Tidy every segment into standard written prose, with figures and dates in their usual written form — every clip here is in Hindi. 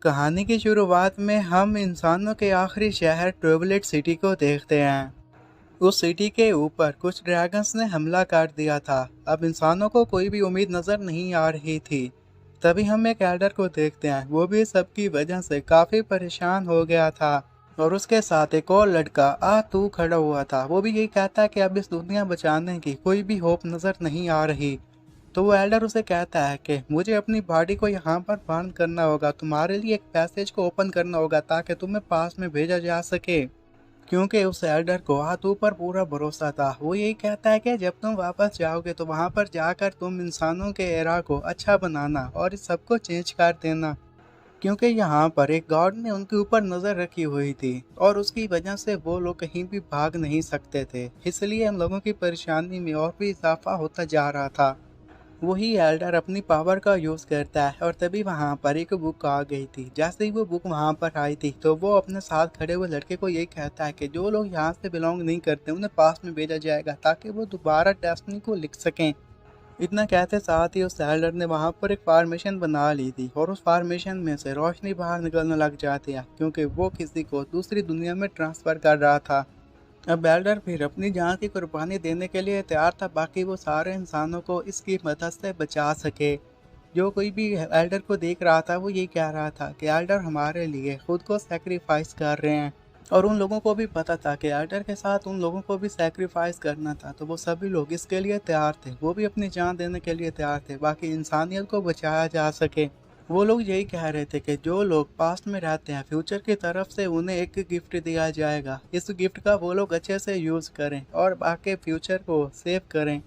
कहानी की शुरुआत में हम इंसानों के आखिरी शहर ट्यूबलाइट सिटी को देखते हैं। उस सिटी के ऊपर कुछ ड्रैगन्स ने हमला कर दिया था। अब इंसानों को कोई भी उम्मीद नजर नहीं आ रही थी। तभी हम एक एल्डर को देखते हैं, वो भी सबकी वजह से काफी परेशान हो गया था। और उसके साथ एक और लड़का आ तू खड़ा हुआ था। वो भी यही कहता है कि अब इस दुनिया बचाने की कोई भी होप नजर नहीं आ रही। तो वो एल्डर उसे कहता है कि मुझे अपनी बॉडी को यहाँ पर बंद करना होगा, तुम्हारे लिए एक पैसेज को ओपन करना होगा ताकि तुम्हें पास में भेजा जा सके। क्योंकि उस एल्डर को हाथों पर पूरा भरोसा था। वो यही कहता है कि जब तुम वापस जाओगे तो वहां पर जाकर तुम इंसानों के एरा को अच्छा बनाना और इस सबको चेंज कर देना। क्योंकि यहाँ पर एक गॉड ने उनके ऊपर नजर रखी हुई थी और उसकी वजह से वो लोग कहीं भी भाग नहीं सकते थे, इसलिए हम लोगों की परेशानी में और भी इजाफा होता जा रहा था। वही एल्डर अपनी पावर का यूज करता है और तभी वहां पर एक बुक आ गई थी। जैसे ही वो बुक वहां पर आई थी तो वो अपने साथ खड़े हुए लड़के को यही कहता है कि जो लोग यहाँ से बिलोंग नहीं करते उन्हें पास में भेजा जाएगा ताकि वो दोबारा डेस्टिनी को लिख सकें। इतना कहते साथ ही उस एल्डर ने वहां पर एक फार्मेशन बना ली थी और उस फार्मेशन में से रोशनी बाहर निकलने लग जाती है क्योंकि वो किसी को दूसरी दुनिया में ट्रांसफर कर रहा था। अब एल्डर फिर अपनी जान की कुर्बानी देने के लिए तैयार था, बाकी वो सारे इंसानों को इसकी मदद से बचा सके। जो कोई भी एल्डर को देख रहा था वो यही कह रहा था कि एल्डर हमारे लिए खुद को सेक्रीफाइस कर रहे हैं। और उन लोगों को भी पता था कि एल्डर के साथ उन लोगों को भी सेक्रीफाइस करना था, तो वो सभी लोग इसके लिए तैयार थे। वो भी अपनी जान देने के लिए तैयार थे बाकी इंसानियत को बचाया जा सके। वो लोग यही कह रहे थे कि जो लोग पास्ट में रहते हैं फ्यूचर की तरफ से उन्हें एक गिफ्ट दिया जाएगा। इस गिफ्ट का वो लोग अच्छे से यूज़ करें और बाकी फ्यूचर को सेव करें।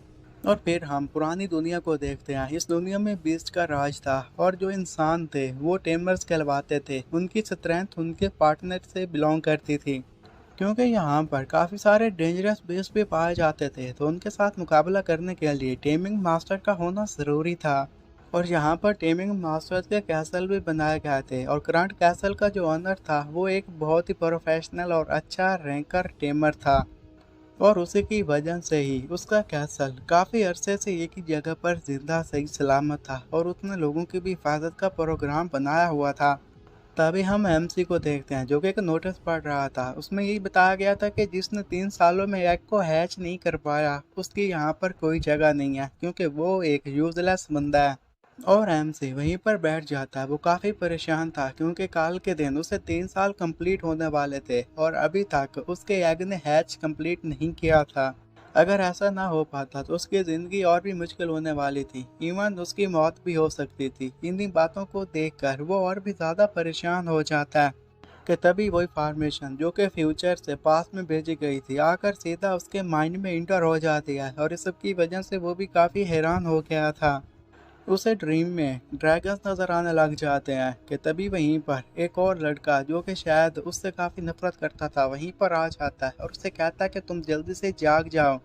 और फिर हम पुरानी दुनिया को देखते हैं। इस दुनिया में बीस्ट का राज था और जो इंसान थे वो टेमर्स कहलवाते थे। उनकी स्ट्रेंथ उनके पार्टनर से बिलोंग करती थी। क्योंकि यहाँ पर काफ़ी सारे डेंजरस बीस्ट भी पाए जाते थे, तो उनके साथ मुकाबला करने के लिए टेमिंग मास्टर का होना ज़रूरी था। और यहाँ पर टेमिंग मास्टर्स के कैसल भी बनाए गए थे और करंट कैसल का जो ऑनर था वो एक बहुत ही प्रोफेशनल और अच्छा रैंकर टेमर था। और उसी की वजह से ही उसका कैसल काफ़ी अरसे से एक ही जगह पर जिंदा सही सलामत था और उसने लोगों की भी हिफाजत का प्रोग्राम बनाया हुआ था। तभी हम एमसी को देखते हैं जो कि एक नोटिस पढ़ रहा था। उसमें यही बताया गया था कि जिसने 3 सालों में एग को हैच नहीं कर पाया उसकी यहाँ पर कोई जगह नहीं है क्योंकि वो एक यूजलेस बंदा है। और एमसी वहीं पर बैठ जाता है। वो काफ़ी परेशान था क्योंकि काल के दिन उसे 3 साल कंप्लीट होने वाले थे और अभी तक उसके एग ने हैच कंप्लीट नहीं किया था। अगर ऐसा ना हो पाता तो उसकी ज़िंदगी और भी मुश्किल होने वाली थी, इवन उसकी मौत भी हो सकती थी। इन्हीं बातों को देखकर वो और भी ज़्यादा परेशान हो जाता है कि तभी वही फार्मेशन जो कि फ्यूचर से पास में भेजी गई थी आकर सीधा उसके माइंड में इंटर हो जाती है और इस सब की वजह से वो भी काफ़ी हैरान हो गया था। उसे ड्रीम में ड्रैगन्स नजर आने लग जाते हैं कि तभी वहीं पर एक और लड़का जो कि शायद उससे काफ़ी नफरत करता था वहीं पर आ जाता है और उससे कहता है कि तुम जल्दी से जाग जाओ।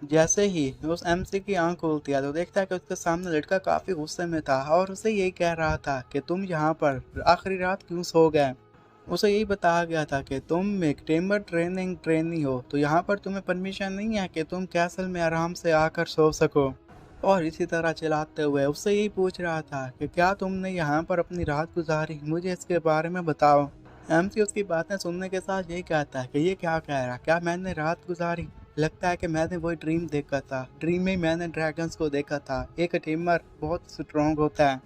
जैसे ही उस एमसी की आंख खुलती है तो देखता है कि उसके सामने लड़का काफ़ी गुस्से में था और उसे यही कह रहा था कि तुम यहाँ पर आखिरी रात क्यों सो गए। उसे यही बताया गया था कि तुम एक टेमर ट्रेनिंग ट्रेनी हो, तो यहाँ पर तुम्हें परमिशन नहीं है कि तुम कैसल में आराम से आकर सो सको। और इसी तरह चलाते हुए उससे यही पूछ रहा था कि क्या तुमने यहाँ पर अपनी रात गुजारी, मुझे इसके बारे में बताओ। एमसी उसकी बातें सुनने के साथ यही कहता है कि ये क्या कह रहा, क्या मैंने रात गुजारी? लगता है कि मैंने वही ड्रीम देखा था। ड्रीम में मैंने ड्रैगन्स को देखा था। एक टीमर बहुत स्ट्रॉन्ग होता है।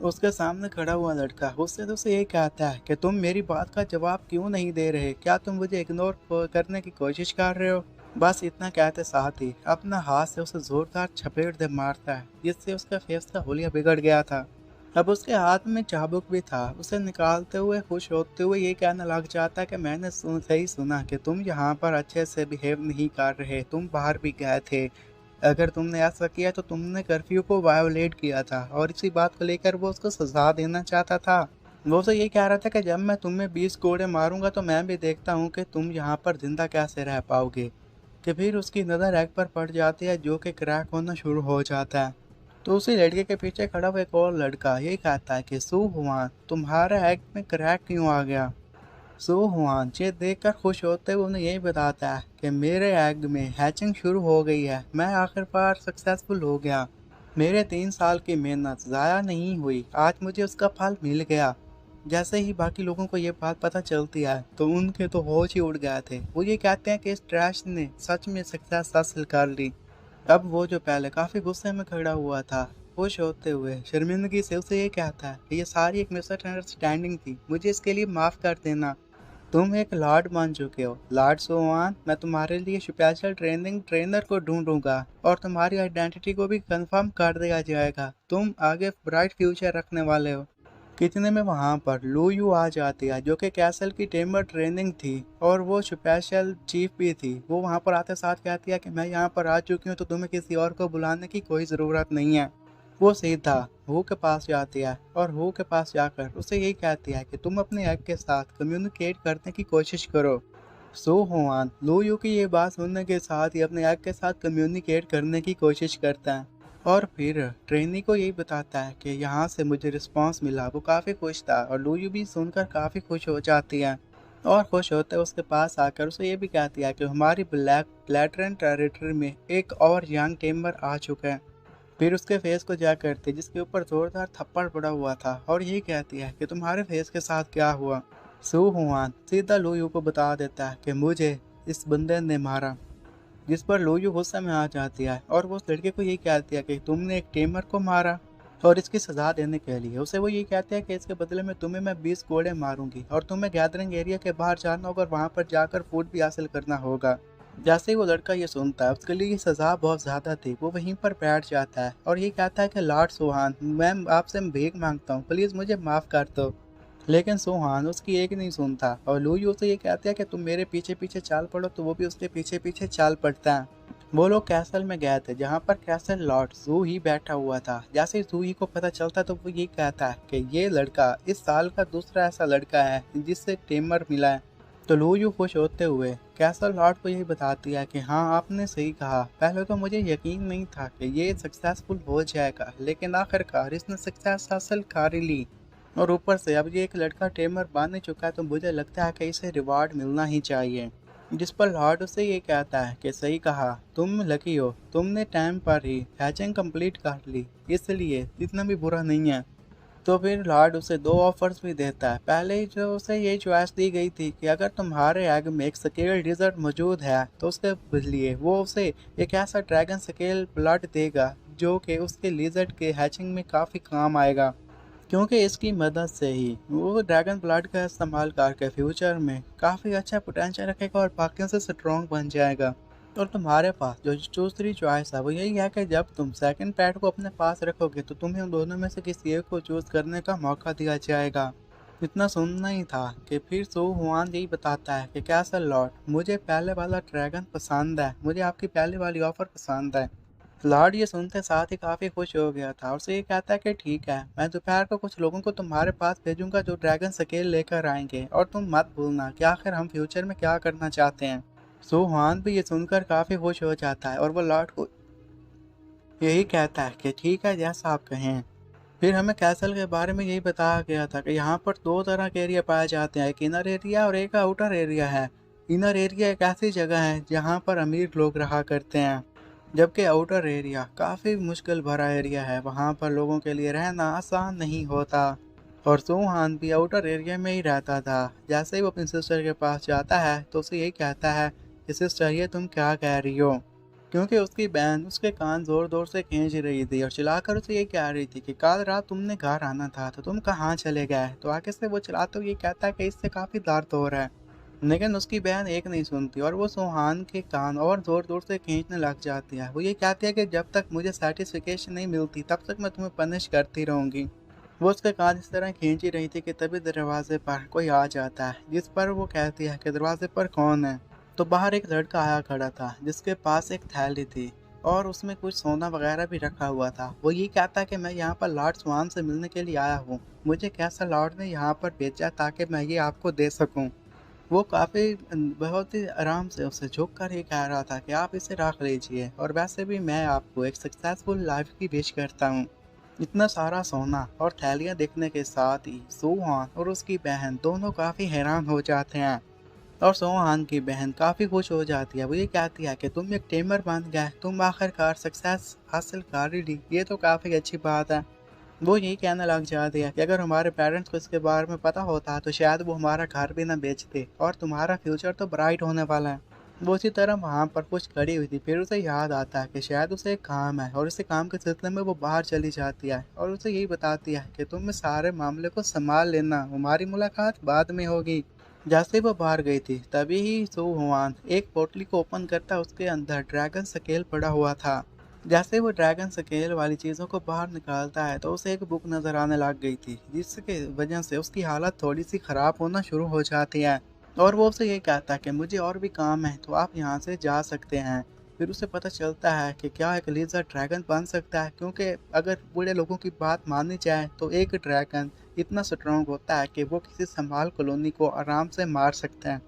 उसके सामने खड़ा हुआ लड़का उससे तो उसे यही कहता है कि तुम मेरी बात का जवाब क्यों नहीं दे रहे, क्या तुम मुझे इग्नोर करने की कोशिश कर रहे हो? बस इतना कहते साथ ही अपना हाथ से उसे जोरदार चपेट दे मारता है जिससे उसका फेस का हुलिया बिगड़ गया था। अब उसके हाथ में चाबुक भी था। उसे निकालते हुए खुश होते हुए ये कहने लग जाता है कि मैंने सही सुना कि तुम यहाँ पर अच्छे से बिहेव नहीं कर रहे, तुम बाहर भी गए थे। अगर तुमने ऐसा किया तो तुमने कर्फ्यू को वायोलेट किया था और इसी बात को लेकर वो उसको सजा देना चाहता था। वो उसे ये कह रहा था कि जब मैं तुम्हें 20 कोड़े मारूंगा तो मैं भी देखता हूँ कि तुम यहाँ पर जिंदा कैसे रह पाओगे। कि फिर उसकी नज़र एग पर पड़ जाती है जो कि क्रैक होना शुरू हो जाता है। तो उसी लड़के के पीछे खड़ा हुआ एक और लड़का यही कहता है कि सू हुआ तुम्हारा एग में क्रैक क्यों आ गया। सो हुआन ये देखकर खुश होते हुए उन्हें यही बताता है कि मेरे एग में हैचिंग शुरू हो गई है, मैं आखिरकार सक्सेसफुल हो गया। मेरे 3 साल की मेहनत ज़ाया नहीं हुई, आज मुझे उसका फल मिल गया। जैसे ही बाकी लोगों को ये बात पता चलती है तो उनके तो होश ही उड़ गए थे। वो ये कहते हैं कि इस ट्रैश ने सच में सक्सेस हासिल कर ली। अब वो जो पहले काफी गुस्से में खड़ा हुआ था, खुश होते हुए शर्मिंदगी से उसे ये कहता है कि ये सारी एक मिसअंडरस्टैंडिंग थी, मुझे इसके लिए माफ कर देना। तुम एक लॉर्ड बन चुके हो, लॉर्ड सोहान। मैं तुम्हारे लिए स्पेशल ट्रेनिंग ट्रेनर को ढूंढूंगा और तुम्हारी आइडेंटिटी को भी कंफर्म कर दिया जाएगा। तुम आगे ब्राइट फ्यूचर रखने वाले हो। कितने में वहां पर लू यू आ जाती है, जो कि कैसल की टेमर ट्रेनिंग थी और वो स्पेशल चीफ भी थी। वो वहां पर आते साथ कहती है कि मैं यहाँ पर आ चुकी हूँ, तो तुम्हें किसी और को बुलाने की कोई ज़रूरत नहीं है। वो सीधा हु के पास जाती है और हु के पास जाकर उसे यही कहती है कि तुम अपने एग के साथ कम्युनिकेट करने की कोशिश करो। सो हुआन लू यू की ये बात सुनने के साथ ही अपने एग के साथ कम्युनिकेट करने की कोशिश करता है और फिर ट्रेनी को यही बताता है कि यहाँ से मुझे रिस्पांस मिला। वो काफ़ी खुश था और लू यू भी सुनकर काफ़ी खुश हो जाती है और खुश होते उसके पास आकर उसे ये भी कहती है कि हमारी ब्लैक प्लेटरन टेरिटरी में एक और यंग टेम्बर आ चुका है। फिर उसके फेस को जा करती जिसके ऊपर जोरदार थप्पड़ पड़ा हुआ था और ये कहती है कि तुम्हारे फेस के साथ क्या हुआ। सू हुआन सीधा लू यू को बता देता है कि मुझे इस बंदे ने मारा, जिस पर लू यू गुस्से में आ जाती है और वो उस लड़के को यही कहती है कि तुमने एक टेमर को मारा और इसकी सजा देने के लिए उसे वो ये कहते हैं कि इसके बदले में तुम्हें मैं 20 कोड़े मारूंगी और तुम्हें गैदरिंग एरिया के बाहर जाना होगा और वहां पर जाकर फूड भी हासिल करना होगा। जैसे ही वो लड़का ये सुनता है उसके लिए ये सजा बहुत ज्यादा थी। वो वहीं पर बैठ जाता है और ये कहता है कि लॉर्ड सुहान, मैं आपसे भीख मांगता हूँ, प्लीज मुझे माफ कर दो। लेकिन सुहान उसकी एक नहीं सुनता और लू यू से ये कहते हैं कि तुम मेरे पीछे पीछे चाल पड़ो, तो वो भी उसके पीछे पीछे चाल पड़ता है। वो लोग कैसल में गए थे जहाँ पर कैसल लॉर्ड जू ही बैठा हुआ था। जैसे ही जू ही को पता चलता तो वो ये कहता है कि ये लड़का इस साल का दूसरा ऐसा लड़का है जिससे टेमर मिला है। तो लू यू खुश होते हुए कैसल लॉर्ड को यही बताती है कि हाँ आपने सही कहा, पहले तो मुझे यकीन नहीं था कि ये सक्सेसफुल हो जाएगा, लेकिन आखिरकार इसने सक्सेस हासिल कर ली और ऊपर से अब ये एक लड़का टेमर बन चुका है, तो मुझे लगता है कि इसे रिवार्ड मिलना ही चाहिए। जिस पर लॉर्ड उसे ये कहता है कि सही कहा, तुम लकी हो, तुमने टाइम पर ही हैचिंग कंप्लीट कर ली, इसलिए इतना भी बुरा नहीं है। तो फिर लॉर्ड उसे दो ऑफर्स भी देता है। पहले ही जो उसे ये चॉइस दी गई थी कि अगर तुम्हारे एग में एक स्केल डिजर्ट मौजूद है तो उसके बदले वो उसे एक ऐसा ड्रैगन स्केल ब्लड देगा जो कि उसके लिजर्ट के हैचिंग में काफ़ी काम आएगा, क्योंकि इसकी मदद से ही वो ड्रैगन ब्लड का इस्तेमाल करके फ्यूचर में काफ़ी अच्छा पोटेंशियल रखेगा और बाकियों से स्ट्रॉन्ग बन जाएगा। और तुम्हारे पास जो दूसरी चॉइस है वो यही है कि जब तुम सेकंड पैड को अपने पास रखोगे तो तुम्हें उन दोनों में से किसी एक को चूज करने का मौका दिया जाएगा। इतना सुनना ही था कि फिर सो हुआन यही बताता है कि कैसल लॉर्ड, मुझे पहले वाला ड्रैगन पसंद है, मुझे आपकी पहले वाली ऑफर पसंद है। लॉर्ड ये सुनते साथ ही काफ़ी खुश हो गया था और उसे ये कहता है कि ठीक है, मैं दोपहर को कुछ लोगों को तुम्हारे पास भेजूंगा जो ड्रैगन स्केल लेकर आएंगे, और तुम मत भूलना कि आखिर हम फ्यूचर में क्या करना चाहते हैं। सो हान भी ये सुनकर काफ़ी खुश हो जाता है और वो लॉर्ड को यही कहता है कि ठीक है जैसा आप कहें। फिर हमें कैसल के बारे में यही बताया गया था कि यहाँ पर दो तरह के एरिया पाए जाते हैं, एक इनर एरिया और एक आउटर एरिया है। इनर एरिया एक ऐसी जगह है जहाँ पर अमीर लोग रहा करते हैं, जबकि आउटर एरिया काफ़ी मुश्किल भरा एरिया है, वहाँ पर लोगों के लिए रहना आसान नहीं होता। और सुहान भी आउटर एरिया में ही रहता था। जैसे ही वो अपनी सिस्टर के पास जाता है तो उसे यही कहता है कि सिस्टर ये तुम क्या कह रही हो, क्योंकि उसकी बहन उसके कान जोर जोर से खींच रही थी और चिल्लाकर उसे ये कह रही थी कि कल रात तुमने घर आना था तो तुम कहाँ चले गए। तो आगे से वो चिल्लाते हुए ये कहता है कि इससे काफ़ी दर्द हो रहा है, लेकिन उसकी बहन एक नहीं सुनती और वो सुहान के कान और जोर जोर से खींचने लग जाती है। वो ये कहती है कि जब तक मुझे सेटिस्फिकेशन नहीं मिलती तब तक मैं तुम्हें पनिश करती रहूंगी। वो उसके कान इस तरह खींच ही रही थी कि तभी दरवाजे पर कोई आ जाता है, जिस पर वो कहती है कि दरवाजे पर कौन है। तो बाहर एक लड़का आया खड़ा था जिसके पास एक थैली थी और उसमें कुछ सोना वगैरह भी रखा हुआ था। वो ये कहता है कि मैं यहाँ पर लॉर्ड स्वान से मिलने के लिए आया हूँ, मुझे कैसा लॉर्ड ने यहाँ पर भेजा ताकि मैं ये आपको दे सकूँ। वो काफ़ी बहुत ही आराम से उसे झुक कर ही कह रहा था कि आप इसे रख लीजिए, और वैसे भी मैं आपको एक सक्सेसफुल लाइफ की विश करता हूँ। इतना सारा सोना और थैलियाँ देखने के साथ ही सोहान और उसकी बहन दोनों काफ़ी हैरान हो जाते हैं और सोहान की बहन काफ़ी खुश हो जाती है। वो ये कहती है कि तुम एक टेमर बन गए, तुम आखिरकार सक्सेस हासिल कर ही ली, ये तो काफ़ी अच्छी बात है। वो यही कहने लग जाती है कि अगर हमारे पेरेंट्स को इसके बारे में पता होता तो शायद वो हमारा घर भी ना बेचते और तुम्हारा फ्यूचर तो ब्राइट होने वाला है। वो उसी तरह वहाँ पर कुछ खड़ी हुई थी, फिर उसे याद आता है कि शायद उसे एक काम है और इसी काम के सिलसिले में वो बाहर चली जाती है और उसे यही बताती है कि तुम इस सारे मामले को संभाल लेना, हमारी मुलाकात बाद में होगी। जैसे ही वो बाहर गई थी तभी ही सो हुआन एक पोटली को ओपन करता, उसके अंदर ड्रैगन स्केल पड़ा हुआ था। जैसे वो ड्रैगन स्केल वाली चीज़ों को बाहर निकालता है तो उसे एक बुक नज़र आने लग गई थी, जिसके वजह से उसकी हालत थोड़ी सी ख़राब होना शुरू हो जाती है। और वो उसे ये कहता है कि मुझे और भी काम है तो आप यहाँ से जा सकते हैं। फिर उसे पता चलता है कि क्या एक लिज़र्ड ड्रैगन बन सकता है, क्योंकि अगर बूढ़े लोगों की बात मानी जाए तो एक ड्रैगन इतना स्ट्रांग होता है कि वो किसी संभाल कॉलोनी को आराम से मार सकता है।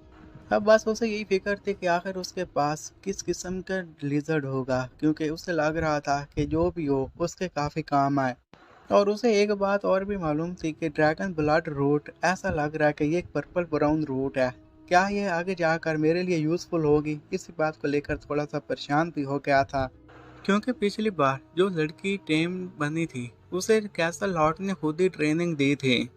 अब बस उसे यही फिक्र थी कि आखिर उसके पास किस किस्म का लिज़र्ड होगा, क्योंकि उसे लग रहा था कि जो भी हो उसके काफ़ी काम आए। और उसे एक बात और भी मालूम थी कि ड्रैगन ब्लड रूट ऐसा लग रहा है कि ये एक पर्पल ब्राउन रूट है। क्या ये आगे जाकर मेरे लिए यूज़फुल होगी, इसी बात को लेकर थोड़ा सा परेशान भी हो गया था। क्योंकि पिछली बार जो लड़की टेम बनी थी उसे कैसल लॉर्ड ने खुद ही ट्रेनिंग दी थी,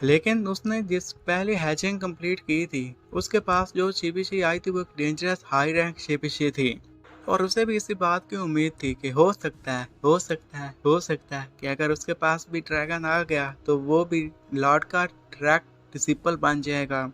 लेकिन उसने जिस पहले हैचिंग कंप्लीट की थी उसके पास जो शिपिशी आई थी वो एक डेंजरस हाई रैंक शिपिशी थी। और उसे भी इसी बात की उम्मीद थी कि हो सकता है हो सकता है हो सकता है कि अगर उसके पास भी ड्रैगन आ गया तो वो भी लॉर्ड का ट्रैक डिसिपल बन जाएगा।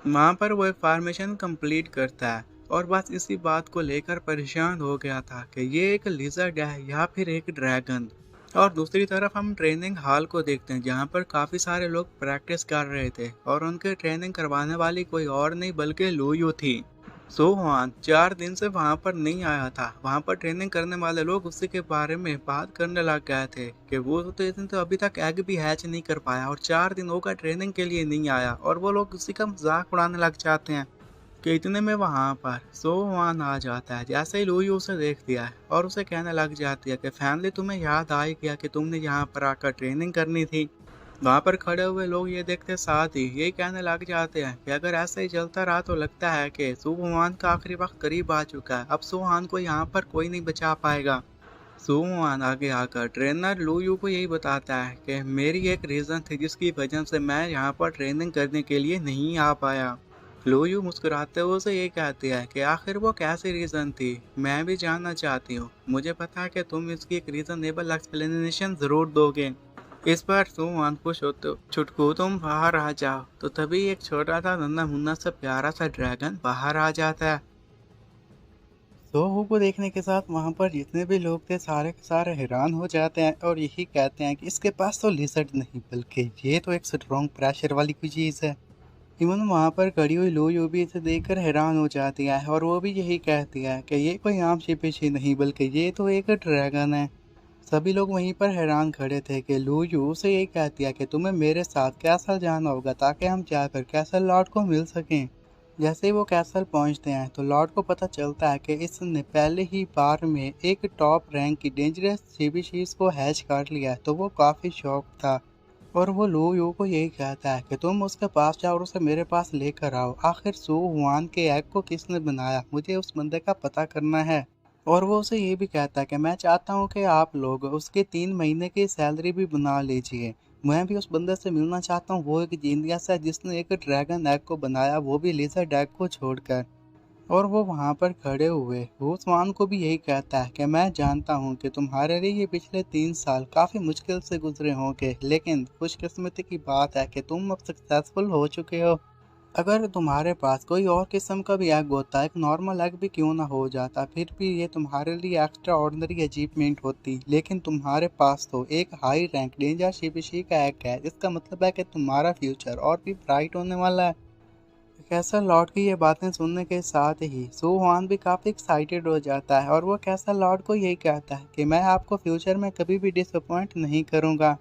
वहाँ पर वो एक फार्मेशन कंप्लीट करता है और बस इसी बात को लेकर परेशान हो गया था कि ये एक लिजर्ड है या फिर एक ड्रैगन। और दूसरी तरफ हम ट्रेनिंग हॉल को देखते हैं जहाँ पर काफ़ी सारे लोग प्रैक्टिस कर रहे थे और उनके ट्रेनिंग करवाने वाली कोई और नहीं बल्कि लूयू थी। सो हुआन 4 दिन से वहाँ पर नहीं आया था। वहाँ पर ट्रेनिंग करने वाले लोग उसी के बारे में बात करने लग गए थे कि वो तो इतने तो अभी तक एग भी हैच नहीं कर पाया और 4 दिन होगा ट्रेनिंग के लिए नहीं आया, और वो लोग उसी का मजाक उड़ाने लग जाते हैं कि इतने में वहाँ पर सो हुआन आ जाता है। जैसे ही लुई उसे देख दिया है और उसे कहने लग जाती है कि फैमिली तुम्हें याद आ ही गया कि तुमने यहाँ पर आकर ट्रेनिंग करनी थी। वहाँ पर खड़े हुए लोग ये देखते साथ ही यही कहने लग जाते हैं कि अगर ऐसे ही चलता रहा तो लगता है कि सुबहान का आखिरी वक्त करीब आ चुका है, अब सुबहान को यहाँ पर कोई नहीं बचा पाएगा। सुबहान आगे आकर ट्रेनर लूयू को यही बताता है कि मेरी एक रीज़न थी जिसकी वजह से मैं यहाँ पर ट्रेनिंग करने के लिए नहीं आ पाया। लूयू मुस्कुराते हुए उसे ये कहती है कि आखिर वो कैसी रीज़न थी, मैं भी जानना चाहती हूँ। मुझे पता है कि तुम इसकी एक रीज़नेबल एक्सप्लेनेशन ज़रूर दोगे। इस बार तुम खुश हो तो छुटकू तुम बाहर आ जाओ। तो तभी एक छोटा सा नन्हा मुन्ना सा प्यारा सा ड्रैगन बाहर आ जाता है। सोहू को देखने के साथ वहाँ पर जितने भी लोग थे सारे के सारे हैरान हो जाते हैं और यही कहते हैं कि इसके पास तो लिजर्ड नहीं बल्कि ये तो एक स्ट्रॉन्ग प्रेशर वाली कोई चीज़ है। इवन वहाँ पर खड़ी हुई लूयू भी इसे देखकर हैरान हो जाती है और वो भी यही कहती है कि ये कोई आम शिपीशी नहीं बल्कि ये तो एक ड्रैगन है। सभी लोग वहीं पर हैरान खड़े थे कि लूयू से यही कहती है कि तुम्हें मेरे साथ कैसल जाना होगा ताकि हम जाकर कैसल लॉर्ड को मिल सकें। जैसे ही वो कैसल पहुंचते हैं तो लॉर्ड को पता चलता है कि इसने पहले ही बार में एक टॉप रैंक की डेंजरस स्पीशीज को हैच कर लिया है, तो वो काफ़ी शौक था। और वो लूयू को यही कहता है कि तुम उसके पास जाओ और उसे मेरे पास लेकर आओ। आखिर सू हुआन के एग को किसने बनाया, मुझे उस बंदे का पता करना है। और वो उसे ये भी कहता है कि मैं चाहता हूँ कि आप लोग उसके 3 महीने की सैलरी भी बना लीजिए। मैं भी उस बंदे से मिलना चाहता हूँ, वो एक जीनियस है जिसने एक ड्रैगन एग को बनाया, वो भी लिजर्ड एग को छोड़कर। और वो वहाँ पर खड़े हुए वो स्वान को भी यही कहता है कि मैं जानता हूँ कि तुम्हारे लिए ये पिछले 3 साल काफ़ी मुश्किल से गुजरे होंगे, लेकिन खुशकिस्मती की बात है कि तुम अब सक्सेसफुल हो चुके हो। अगर तुम्हारे पास कोई और किस्म का भी एग होता, एक नॉर्मल एग भी क्यों ना हो जाता, फिर भी ये तुम्हारे लिए एक्स्ट्रा ऑर्डिनरी अचीवमेंट होती। लेकिन तुम्हारे पास तो एक हाई रैंक डेंजर शिपीशी का एग है, इसका मतलब है कि तुम्हारा फ्यूचर और भी ब्राइट होने वाला है। कैसल लॉर्ड की ये बातें सुनने के साथ ही सू हुआन भी काफ़ी एक्साइटेड हो जाता है और वो कैसल लॉर्ड को यही कहता है कि मैं आपको फ्यूचर में कभी भी डिसअपॉइंट नहीं करूँगा।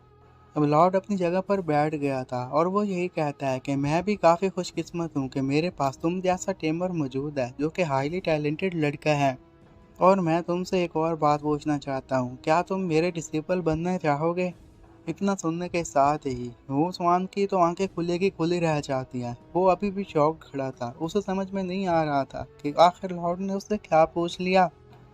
अब लॉर्ड अपनी जगह पर बैठ गया था और वो यही कहता है कि मैं भी काफ़ी खुशकिस्मत हूँ कि मेरे पास तुम जैसा टेमर मौजूद है जो कि हाईली टैलेंटेड लड़का है। और मैं तुमसे एक और बात पूछना चाहता हूँ, क्या तुम मेरे डिसिपल बनना चाहोगे? इतना सुनने के साथ ही वो स्वान की तो आंखें खुले की खुली रह जाती हैं। वो अभी भी शॉक्ड खड़ा था, उसे समझ में नहीं आ रहा था कि आखिर लॉर्ड ने उससे क्या पूछ लिया।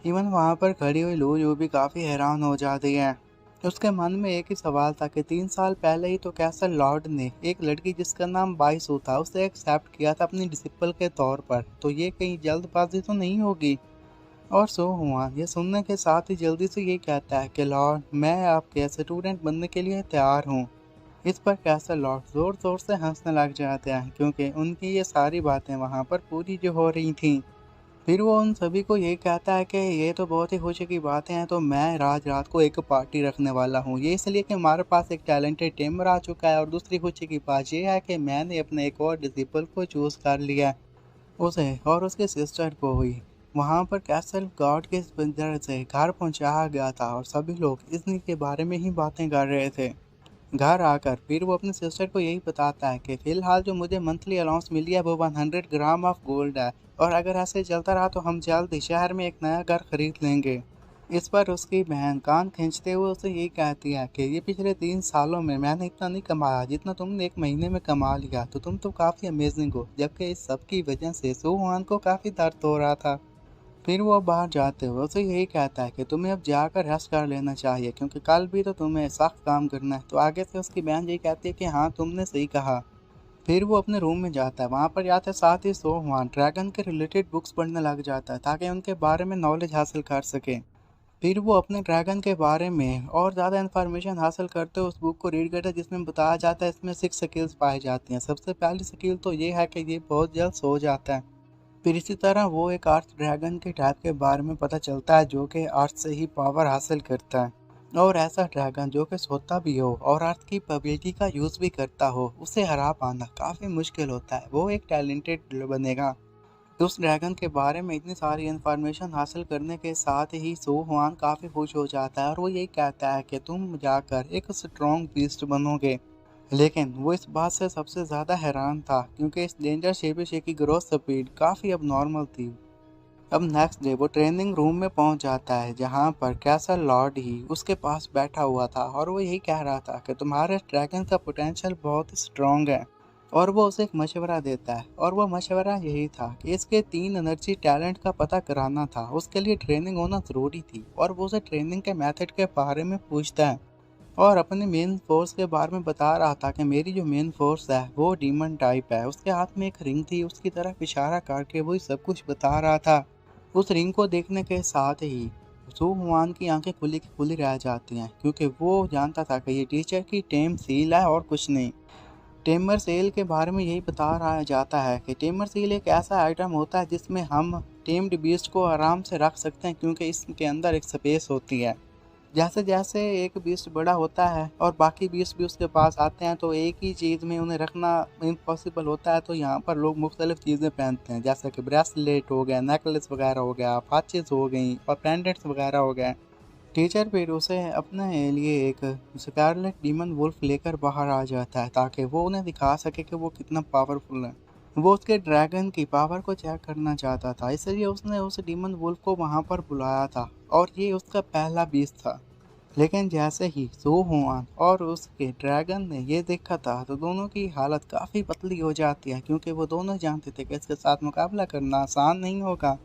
इवन वहाँ पर खड़ी हुई लू भी काफ़ी हैरान हो जाती है उसके मन में एक ही सवाल था कि 3 साल पहले ही तो कैसल लॉर्ड ने एक लड़की जिसका नाम बाइसू था उसे एक्सेप्ट किया था अपनी डिसिपल के तौर पर, तो ये कहीं जल्दबाजी तो नहीं होगी। और सो हुआ ये सुनने के साथ ही जल्दी से ये कहता है कि लॉर्ड, मैं आपके स्टूडेंट बनने के लिए तैयार हूँ। इस पर कैसल लॉर्ड जोर जोर से हंसने लग जाते हैं, क्योंकि उनकी ये सारी बातें वहाँ पर पूरी जो हो रही थी। फिर वो उन सभी को ये कहता है कि ये तो बहुत ही खुशी की बातें हैं, तो मैं आज रात को एक पार्टी रखने वाला हूँ। ये इसलिए कि हमारे पास एक टैलेंटेड टेमर आ चुका है, और दूसरी खुशी की बात ये है कि मैंने अपने एक और डिसिपल को चूज कर लिया है, उसे और उसके सिस्टर को हुई। वहाँ पर कैसल गार्ड के बंदर से घर पहुँचाया गया था, और सभी लोग इसी के बारे में ही बातें कर रहे थे। घर आकर फिर वो अपने सिस्टर को यही बताता है कि फिलहाल जो मुझे मंथली अलाउंस मिली है वो 100 ग्राम ऑफ गोल्ड है, और अगर ऐसे चलता रहा तो हम जल्द ही शहर में एक नया घर खरीद लेंगे। इस पर उसकी बहन कान खींचते हुए उसे यही कहती है कि ये पिछले 3 सालों में मैंने इतना नहीं कमाया जितना तुमने एक महीने में कमा लिया, तो तुम तो काफ़ी अमेजिंग हो। जबकि इस सब की वजह से सुहान को काफ़ी दर्द हो रहा था। फिर वो बाहर जाते हुए उसे यही कहता है कि तुम्हें अब जाकर रेस्ट कर लेना चाहिए, क्योंकि कल भी तो तुम्हें सख्त काम करना है। तो आगे से उसकी बहन यही कहती है कि हाँ, तुमने सही कहा। फिर वो अपने रूम में जाता है। वहाँ पर जाते साथ ही सो हुआ ड्रैगन के रिलेटेड बुक्स पढ़ने लग जाता है, ताकि उनके बारे में नॉलेज हासिल कर सके। फिर वो अपने ड्रैगन के बारे में और ज़्यादा इन्फॉर्मेशन हासिल करते हुए उस बुक को रीड करते हैं, जिसमें बताया जाता है इसमें 6 स्किल्स पाई जाती हैं। सबसे पहली स्किल तो ये है कि ये बहुत जल्द सो जाता है। फिर इसी तरह वो एक अर्थ ड्रैगन के टाइप के बारे में पता चलता है, जो कि अर्थ से ही पावर हासिल करता है। और ऐसा ड्रैगन जो कि सोता भी हो और अर्थ की एबिलिटी का यूज़ भी करता हो, उसे हरा पाना काफ़ी मुश्किल होता है। वो एक टैलेंटेड बनेगा। उस ड्रैगन के बारे में इतनी सारी इन्फॉर्मेशन हासिल करने के साथ ही सो हुआन काफ़ी खुश हो जाता है, और वो यही कहता है कि तुम जाकर एक स्ट्रॉन्ग बीस्ट बनोगे। लेकिन वो इस बात से सबसे ज़्यादा हैरान था, क्योंकि इस डेंजर शेबी की ग्रोथ स्पीड काफ़ी अब नॉर्मल थी। अब नेक्स्ट डे वो ट्रेनिंग रूम में पहुंच जाता है, जहां पर कैसल लॉर्ड ही उसके पास बैठा हुआ था, और वो यही कह रहा था कि तुम्हारे ड्रैगन का पोटेंशियल बहुत स्ट्रॉन्ग है। और वो उसे एक मशवरा देता है, और वो मशवरा यही था कि इसके 3 एनर्जी टैलेंट का पता कराना था। उसके लिए ट्रेनिंग होना ज़रूरी थी, और वो उसे ट्रेनिंग के मेथड के बारे में पूछता है, और अपने मेन फोर्स के बारे में बता रहा था कि मेरी जो मेन फोर्स है वो डीमन टाइप है। उसके हाथ में एक रिंग थी, उसकी तरफ इशारा करके वो सब कुछ बता रहा था। उस रिंग को देखने के साथ ही सू हुआन की आंखें खुली की खुली रह जाती हैं, क्योंकि वो जानता था कि ये टीचर की टेम सील है और कुछ नहीं। टेमर सेल के बारे में यही बता रहा जाता है कि टेमर सील एक ऐसा आइटम होता है जिसमें हम टेम्ड बीस्ट को आराम से रख सकते हैं, क्योंकि इसके अंदर एक स्पेस होती है। जैसे जैसे एक बीस्ट बड़ा होता है और बाकी बीस्ट भी उसके पास आते हैं, तो एक ही चीज़ में उन्हें रखना इम्पॉसिबल होता है। तो यहाँ पर लोग मुख्तलिफ चीज़ें पहनते हैं, जैसे कि ब्रेसलेट हो गया, नेकलेस वगैरह हो गया, वाचेस हो गई और पेंडेंट्स वगैरह हो गए। टीचर फिर उसे अपने लिए एक स्कारलेट डीमन वुल्फ लेकर बाहर आ जाता है, ताकि वो उन्हें दिखा सके कि वो कितना पावरफुल है। वो उसके ड्रैगन की पावर को चेक करना चाहता था, इसलिए उसने उस डीमन वुल्फ को वहां पर बुलाया था, और ये उसका पहला बीस्ट था। लेकिन जैसे ही सो हुआन और उसके ड्रैगन ने ये देखा था, तो दोनों की हालत काफ़ी पतली हो जाती है, क्योंकि वो दोनों जानते थे कि इसके साथ मुकाबला करना आसान नहीं होगा।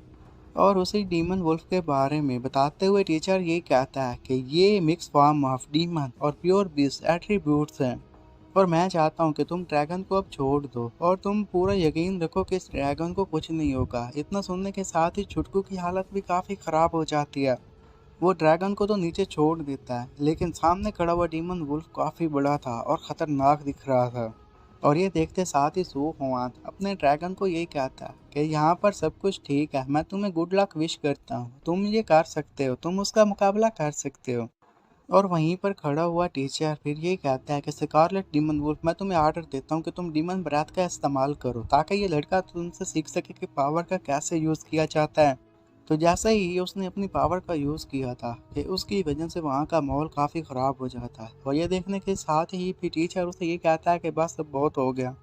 और उसी डीमन वुल्फ के बारे में बताते हुए टीचर ये कहता है कि ये मिक्स फॉर्म ऑफ डीमन और प्योर बीस्ट एट्रीब्यूट्स हैं, और मैं चाहता हूँ कि तुम ड्रैगन को अब छोड़ दो, और तुम पूरा यकीन रखो कि इस ड्रैगन को कुछ नहीं होगा। इतना सुनने के साथ ही छुटकू की हालत भी काफ़ी ख़राब हो जाती है। वो ड्रैगन को तो नीचे छोड़ देता है, लेकिन सामने खड़ा हुआ डीमन वुल्फ काफ़ी बड़ा था और ख़तरनाक दिख रहा था। और ये देखते साथ ही सू हुआन अपने ड्रैगन को यही कहता है कि यहाँ पर सब कुछ ठीक है, मैं तुम्हें गुड लक विश करता हूँ, तुम ये कर सकते हो, तुम उसका मुकाबला कर सकते हो। और वहीं पर खड़ा हुआ टीचर फिर ये कहता है कि स्कारलेट डीमन वुल्फ, मैं तुम्हें आर्डर देता हूँ कि तुम डीमन ब्रेथ का इस्तेमाल करो, ताकि ये लड़का तुमसे सीख सके कि पावर का कैसे यूज़ किया जाता है। तो जैसे ही उसने अपनी पावर का यूज़ किया था, कि उसकी वजह से वहाँ का माहौल काफ़ी ख़राब हो जाता है, और ये देखने के साथ ही फिर टीचर उसे ये कहता है कि बस अब बहुत हो गया,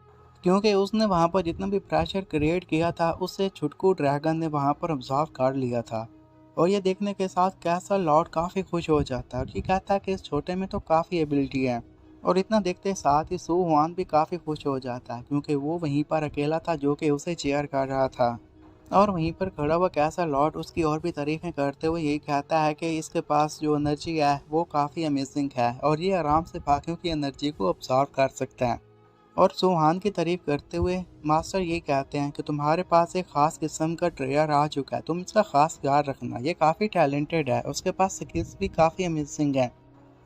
क्योंकि उसने वहाँ पर जितना भी प्रेशर क्रिएट किया था उससे छुटकू ड्रैगन ने वहाँ पर ऑब्जर्व कर लिया था। और ये देखने के साथ कैसल लॉर्ड काफ़ी खुश हो जाता है, और ये कहता है कि इस छोटे में तो काफ़ी एबिलिटी है। और इतना देखते साथ ही सू हुआन भी काफ़ी खुश हो जाता है, क्योंकि वो वहीं पर अकेला था जो कि उसे चेयर कर रहा था। और वहीं पर खड़ा हुआ कैसल लॉर्ड उसकी और भी तारीफ़ें करते हुए यही कहता है कि इसके पास जो एनर्जी है वो काफ़ी अमेजिंग है और ये आराम से बाकियों की एनर्जी को ऑब्जर्व कर सकता है। और सुहान की तारीफ करते हुए मास्टर ये कहते हैं कि तुम्हारे पास एक ख़ास किस्म का ट्रेयर आ चुका है, तुम इसका ख़ास ख्याल रखना, ये काफ़ी टैलेंटेड है, उसके पास स्किल्स भी काफ़ी अमेजिंग है।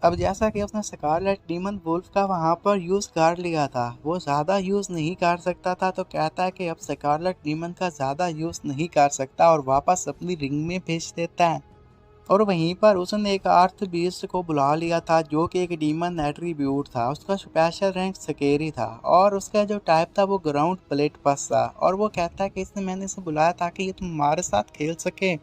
अब जैसा कि उसने स्कारलेट डीमन वुल्फ का वहाँ पर यूज़ कर लिया था, वो ज़्यादा यूज़ नहीं कर सकता था, तो कहता है कि अब स्कारलेट डीमन का ज़्यादा यूज़ नहीं कर सकता और वापस अपनी रिंग में भेज देता है। और वहीं पर उसने एक आर्थ बीस्ट को बुला लिया था जो कि एक डीमन एट्रीब्यूट था, उसका स्पेशल रैंक स्केरी था और उसका जो टाइप था वो ग्राउंड प्लेट पस था। और वो कहता है कि इसने मैंने इसे बुलाया ताकि ये तुम्हारे साथ खेल सके।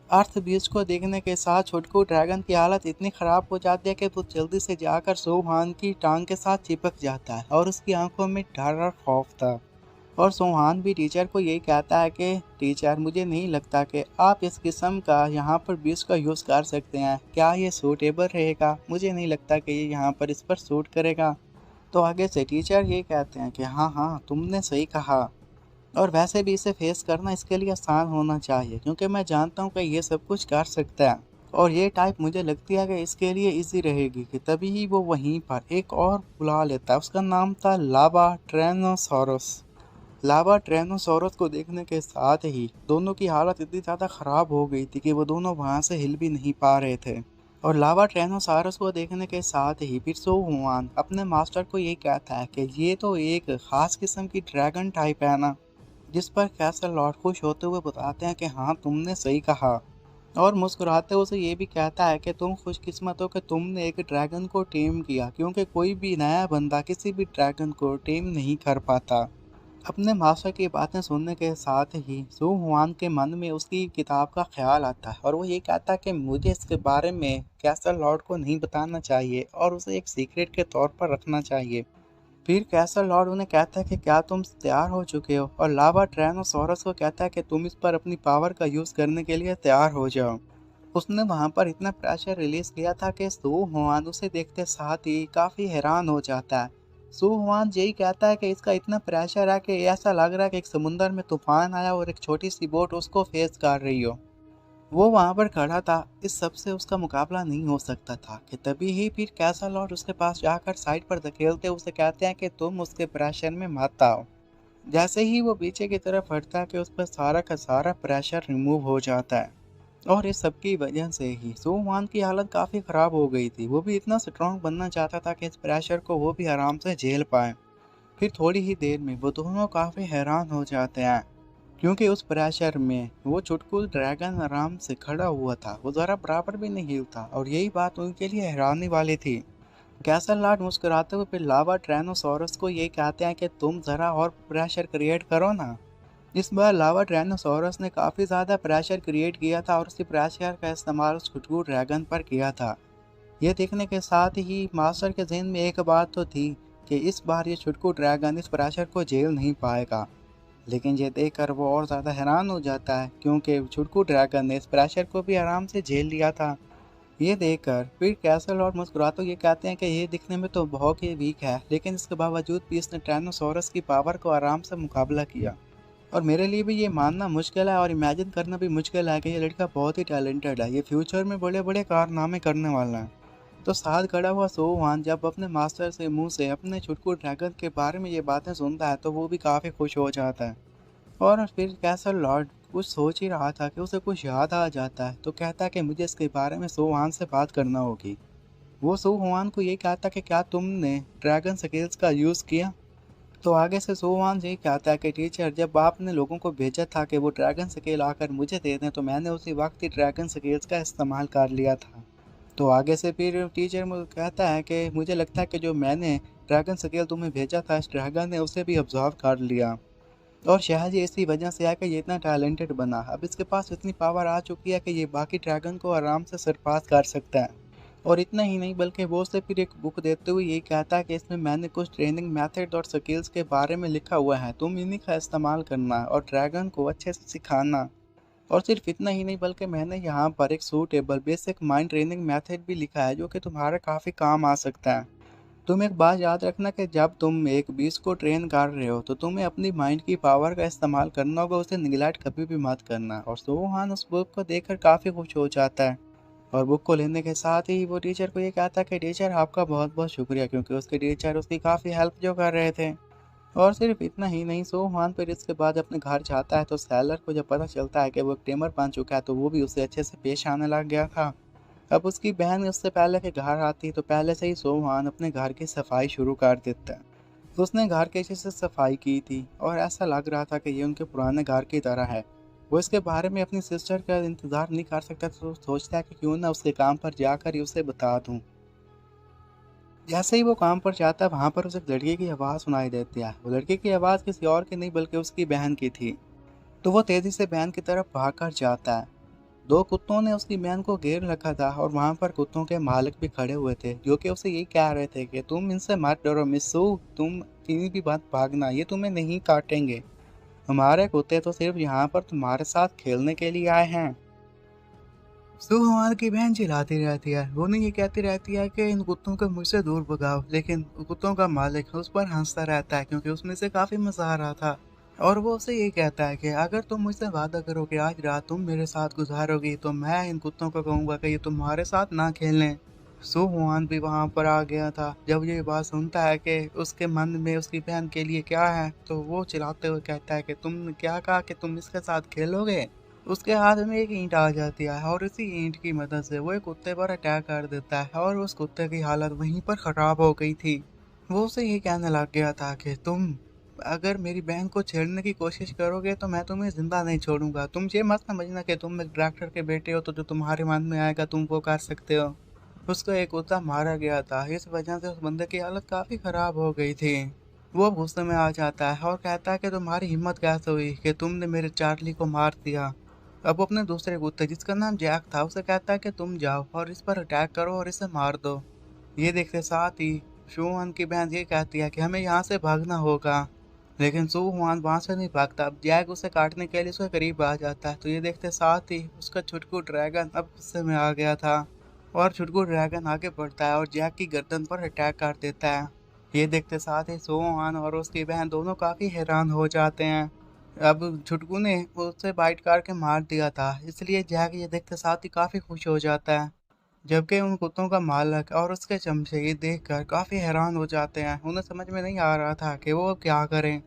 अर्थ बीस्ट को देखने के साथ छोटकू ड्रैगन की हालत इतनी खराब हो जाती है कि वो जल्दी से जाकर सोहान की टांग के साथ चिपक जाता है और उसकी आंखों में डर और खौफ था। और सोहान भी टीचर को यही कहता है कि टीचर, मुझे नहीं लगता कि आप इस किस्म का यहाँ पर बीज का यूज़ कर सकते हैं, क्या ये सूटेबल रहेगा? मुझे नहीं लगता कि ये यहाँ पर इस पर सूट करेगा। तो आगे से टीचर ये कहते हैं कि हाँ हाँ, तुमने सही कहा, और वैसे भी इसे फेस करना इसके लिए आसान होना चाहिए क्योंकि मैं जानता हूँ कि ये सब कुछ कर सकता है। और ये टाइप मुझे लगती है कि इसके लिए इजी रहेगी। कि तभी ही वो वहीं पर एक और बुला लेता है, उसका नाम था लावा ट्रेनोसॉरस। लावा ट्रेनोसोरस को देखने के साथ ही दोनों की हालत इतनी ज़्यादा ख़राब हो गई थी कि वो दोनों वहाँ से हिल भी नहीं पा रहे थे। और लावा ट्रेनोसारस को देखने के साथ ही फिर सो हुआन अपने मास्टर को ये कहता है कि ये तो एक ख़ास किस्म की ड्रैगन टाइप है ना। जिस पर कैसल लॉर्ड खुश होते हुए बताते हैं कि हाँ, तुमने सही कहा। और मुस्कुराते हुए उसे ये भी कहता है कि तुम खुशकिस्मत हो कि तुमने एक ड्रैगन को टेम किया, क्योंकि कोई भी नया बंदा किसी भी ड्रैगन को टेम नहीं कर पाता। अपने मास्टर की बातें सुनने के साथ ही सू हुआन के मन में उसकी किताब का ख्याल आता है और वो ये कहता है कि मुझे इसके बारे में कैसल लॉर्ड को नहीं बताना चाहिए और उसे एक सीक्रेट के तौर पर रखना चाहिए। फिर कैसल लॉर्ड उन्हें कहता है कि क्या तुम तैयार हो चुके हो, और लावा ट्रायनोसोरस को कहता है कि तुम इस पर अपनी पावर का यूज़ करने के लिए तैयार हो जाओ। उसने वहां पर इतना प्रेशर रिलीज किया था कि सू हुआन उसे देखते साथ ही काफी हैरान हो जाता है। सू हुआन यही कहता है कि इसका इतना प्रेशर है कि ऐसा लग रहा है कि एक समुंदर में तूफान आया और एक छोटी सी बोट उसको फेस कर रही हो। वो वहां पर खड़ा था, इस सब से उसका मुकाबला नहीं हो सकता था कि तभी ही फिर कैसा लॉर्ड उसके पास जाकर साइड पर धकेलते उसे कहते हैं कि तुम उसके प्रेशर में मत आओ। जैसे ही वो पीछे की तरफ हटता है कि उस पर सारा का सारा प्रेशर रिमूव हो जाता है। और इस सब की वजह से ही सोमवान की हालत काफ़ी ख़राब हो गई थी। वो भी इतना स्ट्रांग बनना चाहता था कि इस प्रेशर को वो भी आराम से झेल पाए। फिर थोड़ी ही देर में वो दोनों काफ़ी हैरान हो जाते हैं क्योंकि उस प्रेशर में वो चुटकुल ड्रैगन आराम से खड़ा हुआ था, वो ज़रा बराबर भी नहीं हिलता और यही बात उनके लिए हैरानी वाली थी। कैसल लॉर्ड मुस्कुराते हुए फिर लावा ट्रायनोसोरस को ये कहते हैं कि तुम ज़रा और प्रेशर क्रिएट करो ना। इस बार लावा ट्रायनोसोरस ने काफ़ी ज़्यादा प्रेशर क्रिएट किया था और उसी प्रेशर का इस्तेमाल उस खुटकू ड्रैगन पर किया था। यह देखने के साथ ही मास्टर के जहन में एक बात तो थी कि इस बार ये छुटकू ड्रैगन इस प्रेशर को झेल नहीं पाएगा। लेकिन ये देखकर वो और ज़्यादा हैरान हो जाता है क्योंकि छुटकू ड्रैगन ने इस प्रेशर को भी आराम से झेल लिया था। ये देखकर फिर कैसल और मुस्कुराते ये कहते हैं कि ये दिखने में तो बहुत ही वीक है, लेकिन इसके बावजूद भी इसने ट्रायनोसोरस की पावर को आराम से मुकाबला किया। और मेरे लिए भी ये मानना मुश्किल है और इमेजिन करना भी मुश्किल है कि ये लड़का बहुत ही टैलेंटेड है, ये फ्यूचर में बड़े बड़े कारनामे करने वाला है। तो साथ खड़ा हुआ सोहान जब अपने मास्टर से मुंह से अपने छुटकू ड्रैगन के बारे में ये बातें सुनता है तो वो भी काफ़ी खुश हो जाता है। और फिर कैसल लॉर्ड कुछ सोच ही रहा था कि उसे कुछ याद आ जाता है, तो कहता है कि मुझे इसके बारे में सोहान से बात करना होगी। वो सोहान को ये कहता है कि क्या तुमने ड्रैगन स्किल्स का यूज़ किया? तो आगे से सोहान यही कहता है कि टीचर, जब आपने लोगों को भेजा था कि वो ड्रैगन स्केल आकर मुझे दे दें तो मैंने उसी वक्त ही ड्रैगन स्केल्स का इस्तेमाल कर लिया था। तो आगे से फिर टीचर मुझे कहता है कि मुझे लगता है कि जो मैंने ड्रैगन स्केल तुम्हें भेजा था इस ड्रैगन ने उसे भी ऑब्जर्व कर लिया। और शायद ये इसी वजह से है कि ये इतना टैलेंटेड बना। अब इसके पास इतनी पावर आ चुकी है कि ये बाकी ड्रैगन को आराम से सरपास कर सकता है। और इतना ही नहीं बल्कि वो उसे फिर एक बुक देते हुए ये कहता है कि इसमें मैंने कुछ ट्रेनिंग मेथड और स्किल्स के बारे में लिखा हुआ है, तुम इन्हीं का इस्तेमाल करना और ड्रैगन को अच्छे से सिखाना। और सिर्फ इतना ही नहीं बल्कि मैंने यहाँ पर एक suitable basic mind training method भी लिखा है जो कि तुम्हारे काफ़ी काम आ सकता है। तुम एक बात याद रखना कि जब तुम एक बीस्ट को ट्रेन कर रहे हो तो तुम्हें अपनी माइंड की पावर का इस्तेमाल करना होगा, उसे निगलेक्ट कभी भी मत करना। और सोहान उस बुक को देखकर काफ़ी खुश हो जाता है और बुक को लेने के साथ ही वो टीचर को ये कहता है कि टीचर आपका बहुत बहुत शुक्रिया, क्योंकि उसके टीचर उसकी काफ़ी हेल्प जो कर रहे थे। और सिर्फ इतना ही नहीं, सोहान फिर इसके बाद अपने घर जाता है तो सैलर को जब पता चलता है कि वो एक टेमर बन चुका है तो वो भी उससे अच्छे से पेश आने लग गया था। अब उसकी बहन उससे पहले के घर आती तो पहले से ही सोहान अपने घर की सफाई शुरू कर देता है। उसने घर के अच्छे से सफाई की थी और ऐसा लग रहा था कि ये उनके पुराने घर की तरह है। वो इसके बारे में अपनी सिस्टर का इंतज़ार नहीं कर सकता तो सोचता है कि क्यों ना उसके काम पर जाकर ही उसे बता दूं। जैसे ही वो काम पर जाता है वहाँ पर उसे एक लड़की की आवाज़ सुनाई देती है। वो लड़की की आवाज़ किसी और की नहीं बल्कि उसकी बहन की थी। तो वो तेज़ी से बहन की तरफ भागकर जाता है। दो कुत्तों ने उसकी बहन को घेर रखा था और वहाँ पर कुत्तों के मालिक भी खड़े हुए थे, जो कि उसे यही कह रहे थे कि तुम इनसे मत डरो मिस्सू, तुम कहीं भी मत भागना, ये तुम्हें नहीं काटेंगे। हमारे कुत्ते तो सिर्फ यहाँ पर तुम्हारे साथ खेलने के लिए आए हैं। सुहान की बहन चिल्लाती रहती है, वो नहीं ये कहती रहती है कि इन कुत्तों को मुझसे दूर भगाओ, लेकिन कुत्तों का मालिक उस पर हंसता रहता है क्योंकि उसमें से काफी मजा आ रहा था। और वो उसे ये कहता है कि अगर तुम मुझसे वादा करो कि आज रात तुम मेरे साथ गुजारोगी तो मैं इन कुत्तों को कहूंगा कि ये तुम्हारे साथ ना खेलें। सुहान भी वहां पर आ गया था। जब ये बात सुनता है कि उसके मन में उसकी बहन के लिए क्या है तो वो चिल्लाते हुए कहता है कि तुमने क्या कहा कि तुम इसके साथ खेलोगे। उसके हाथ में एक ईंट आ जाती है और इसी ईंट की मदद से वो एक कुत्ते पर अटैक कर देता है और उस कुत्ते की हालत वहीं पर खराब हो गई थी। वो उसे ये कहने लग गया था कि तुम अगर मेरी बहन को छेड़ने की कोशिश करोगे तो मैं तुम्हें जिंदा नहीं छोड़ूंगा। तुम ये मत समझना कि तुम एक डॉक्टर के बेटे हो तो जो तुम्हारे मन में आएगा तुम वो कर सकते हो। उसको एक कुत्ता मारा गया था, इस वजह से उस बंदे की हालत काफी खराब हो गई थी। वो गुस्से में आ जाता है और कहता है कि तुम्हारी हिम्मत कैसे हुई कि तुमने मेरे चार्ली को मार दिया। अब वो अपने दूसरे कुत्ते जिसका नाम जैक था उसे कहता है कि तुम जाओ और इस पर अटैक करो और इसे मार दो। ये देखते साथ ही शूहान की बहन ये कहती है कि हमें यहाँ से भागना होगा, लेकिन शूहान वहां से नहीं भागता। अब जैक उसे काटने के लिए उसके करीब आ जाता है तो ये देखते साथ ही उसका छुटकू ड्रैगन अब गुस्से में आ गया था और छुटकू ड्रैगन आगे बढ़ता है और जैक की गर्दन पर अटैक कर देता है। ये देखते साथ ही शूहान और उसकी बहन दोनों काफी हैरान हो जाते हैं। अब छुटकू ने उसे बाइट करके मार दिया था, इसलिए जैक ये देखते साथ ही काफी खुश हो जाता है। जबकि उन कुत्तों का मालिक और उसके चमचे ये देखकर काफी हैरान हो जाते हैं। उन्हें समझ में नहीं आ रहा था कि वो क्या करें।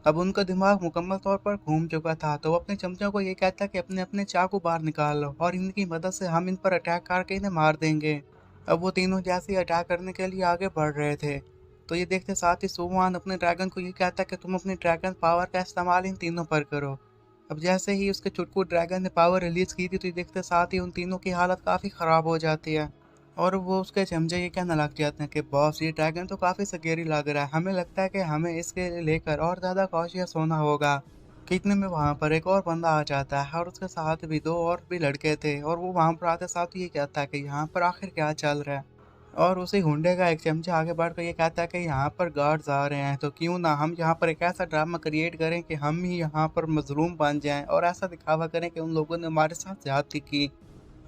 अब उनका दिमाग मुकम्मल तौर पर घूम चुका था तो वो अपने चमचों को ये कहता कि अपने अपने चाकू बाहर निकाल लो और इनकी मदद से हम इन पर अटैक करके इन्हें मार देंगे। अब वो तीनों जैसे ही अटैक करने के लिए आगे बढ़ रहे थे तो ये देखते साथ ही सुवान अपने ड्रैगन को ये कहता कि तुम अपनी ड्रैगन पावर का इस्तेमाल इन तीनों पर करो। अब जैसे ही उसके छुटकू ड्रैगन ने पावर रिलीज की थी तो ये देखते साथ ही उन तीनों की हालत काफी खराब हो जाती है और वो उसके चमचे ये कहने लग जाते हैं कि बॉस ये ड्रैगन तो काफी स्केरी लग रहा है, हमें लगता है कि हमें इसके लेकर और ज्यादा कॉशियस होना होगा। कितने में वहां पर एक और बंदा आ जाता है और उसके साथ भी दो और भी लड़के थे और वो वहां पर आते साथ ही ये कहता है कि यहाँ पर आखिर क्या चल रहा है। और उसी हुंडे का एक चमचा आगे बढ़कर ये कहता है कि यहाँ पर गार्ड्स आ रहे हैं तो क्यों ना हम यहाँ पर एक ऐसा ड्रामा क्रिएट करें कि हम ही यहाँ पर मजलूम बन जाएं और ऐसा दिखावा करें कि उन लोगों ने हमारे साथ ज्यादती की।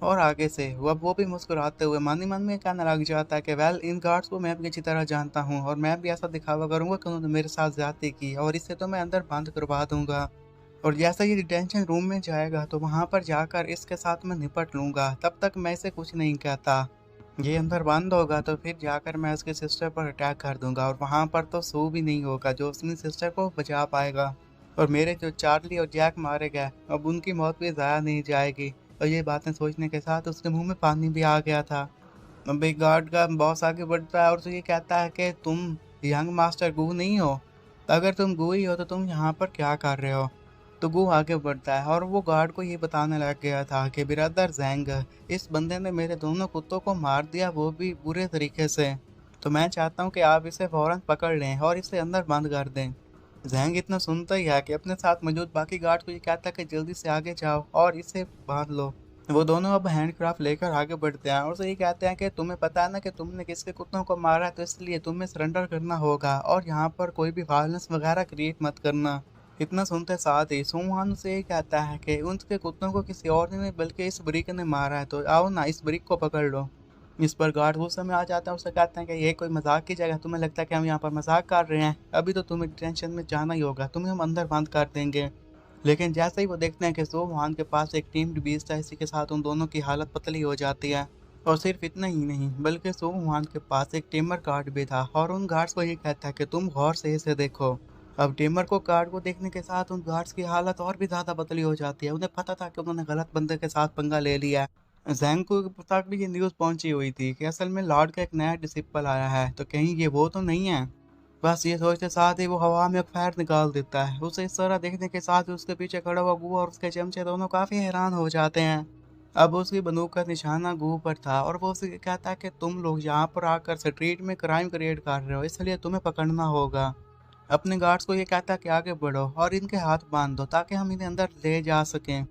और आगे से वो भी मुस्कुराते हुए मन ही मन में कहने लग जाता है कि वेल इन गार्ड्स को मैं भी अच्छी तरह जानता हूँ और मैं भी ऐसा दिखावा करूंगा कि उन्होंने मेरे साथ ज्यादती की और इससे तो मैं अंदर बंद करवा दूंगा। और जैसा ये डिटेंशन रूम में जाएगा तो वहां पर जाकर इसके साथ मैं निपट लूंगा, तब तक मैं इसे कुछ नहीं कहता। ये अंदर बंद होगा तो फिर जाकर मैं उसके सिस्टर पर अटैक कर दूंगा और वहां पर तो सू भी नहीं होगा जो अपनी सिस्टर को बचा पाएगा। और मेरे जो चार्ली और जैक मारे गए अब उनकी मौत भी ज़ाया नहीं जाएगी। और ये बातें सोचने के साथ उसके मुंह में पानी भी आ गया था। अब एक गार्ड का बॉस आगे बढ़ता है और उसे ये कहता है कि तुम यंग मास्टर गू नहीं हो, अगर तुम गू ही हो तो तुम यहाँ पर क्या कर रहे हो। तो गू आगे बढ़ता है और वो गार्ड को ये बताने लग गया था कि ब्रदर जैंग, इस बंदे ने मेरे दोनों कुत्तों को मार दिया, वो भी बुरे तरीके से। तो मैं चाहता हूँ कि आप इसे फौरन पकड़ लें और इसे अंदर बंद कर दें। जैंग इतना सुनता ही है कि अपने साथ मौजूद बाकी गार्ड को ये कहता है कि जल्दी से आगे जाओ और इसे बांध लो। वो दोनों अब हैंडक्राफ्ट लेकर आगे बढ़ते हैं और उसे ये कहते हैं कि तुम्हें पता है ना कि तुमने किसके कुत्तों को मारा है, तो इसलिए तुम्हें सरेंडर करना होगा और यहाँ पर कोई भी वायलेंस वगैरह क्रिएट मत करना। इतना सुनते साथ ही सुहान से ये कहता है कि उनके कुत्तों को किसी और ने नहीं बल्कि इस ब्रिक ने मारा है, तो आओ ना इस ब्रिक को पकड़ लो। इस पर गार्ड गुस्से में आ जाता है, उससे कहते हैं कि ये कोई मजाक की जगह, तुम्हें लगता है कि हम यहाँ पर मजाक कर रहे हैं? अभी तो तुम्हें डिटेंशन में जाना ही होगा, तुम्हें हम अंदर बंद कर देंगे। लेकिन जैसे ही वो देखते हैं कि सो वहान के पास एक टीम्ड बीस्ट है, इसी के साथ उन दोनों की हालत पतली हो जाती है। और सिर्फ इतना ही नहीं, बल्कि सो वहान के पास एक टेमर गार्ड भी था और उन गार्ड्स को ये कहता है कि तुम गौर से इसे देखो। अब टेमर को गार्ड को देखने के साथ उन गार्ड्स की हालत और भी ज्यादा पतली हो जाती है। उन्हें पता था कि उन्होंने गलत बंदे के साथ पंगा ले लिया है। जैंग को तक भी ये न्यूज़ पहुंची हुई थी कि असल में लॉर्ड का एक नया डिसिपल आया है, तो कहीं ये वो तो नहीं है। बस ये सोचते साथ ही वो हवा में एक फायर निकाल देता है। उसे इस तरह देखने के साथ ही उसके पीछे खड़ा हुआ गू और उसके चमचे दोनों काफी हैरान हो जाते हैं। अब उसकी बंदूक का निशाना गू पर था और वो उसे कहता है कि तुम लोग यहाँ पर आकर स्ट्रीट में क्राइम क्रिएट कर रहे हो, इसलिए तुम्हें पकड़ना होगा। अपने गार्ड्स को ये कहता है कि आगे बढ़ो और इनके हाथ बांध दो ताकि हम इन्हें अंदर ले जा सकें।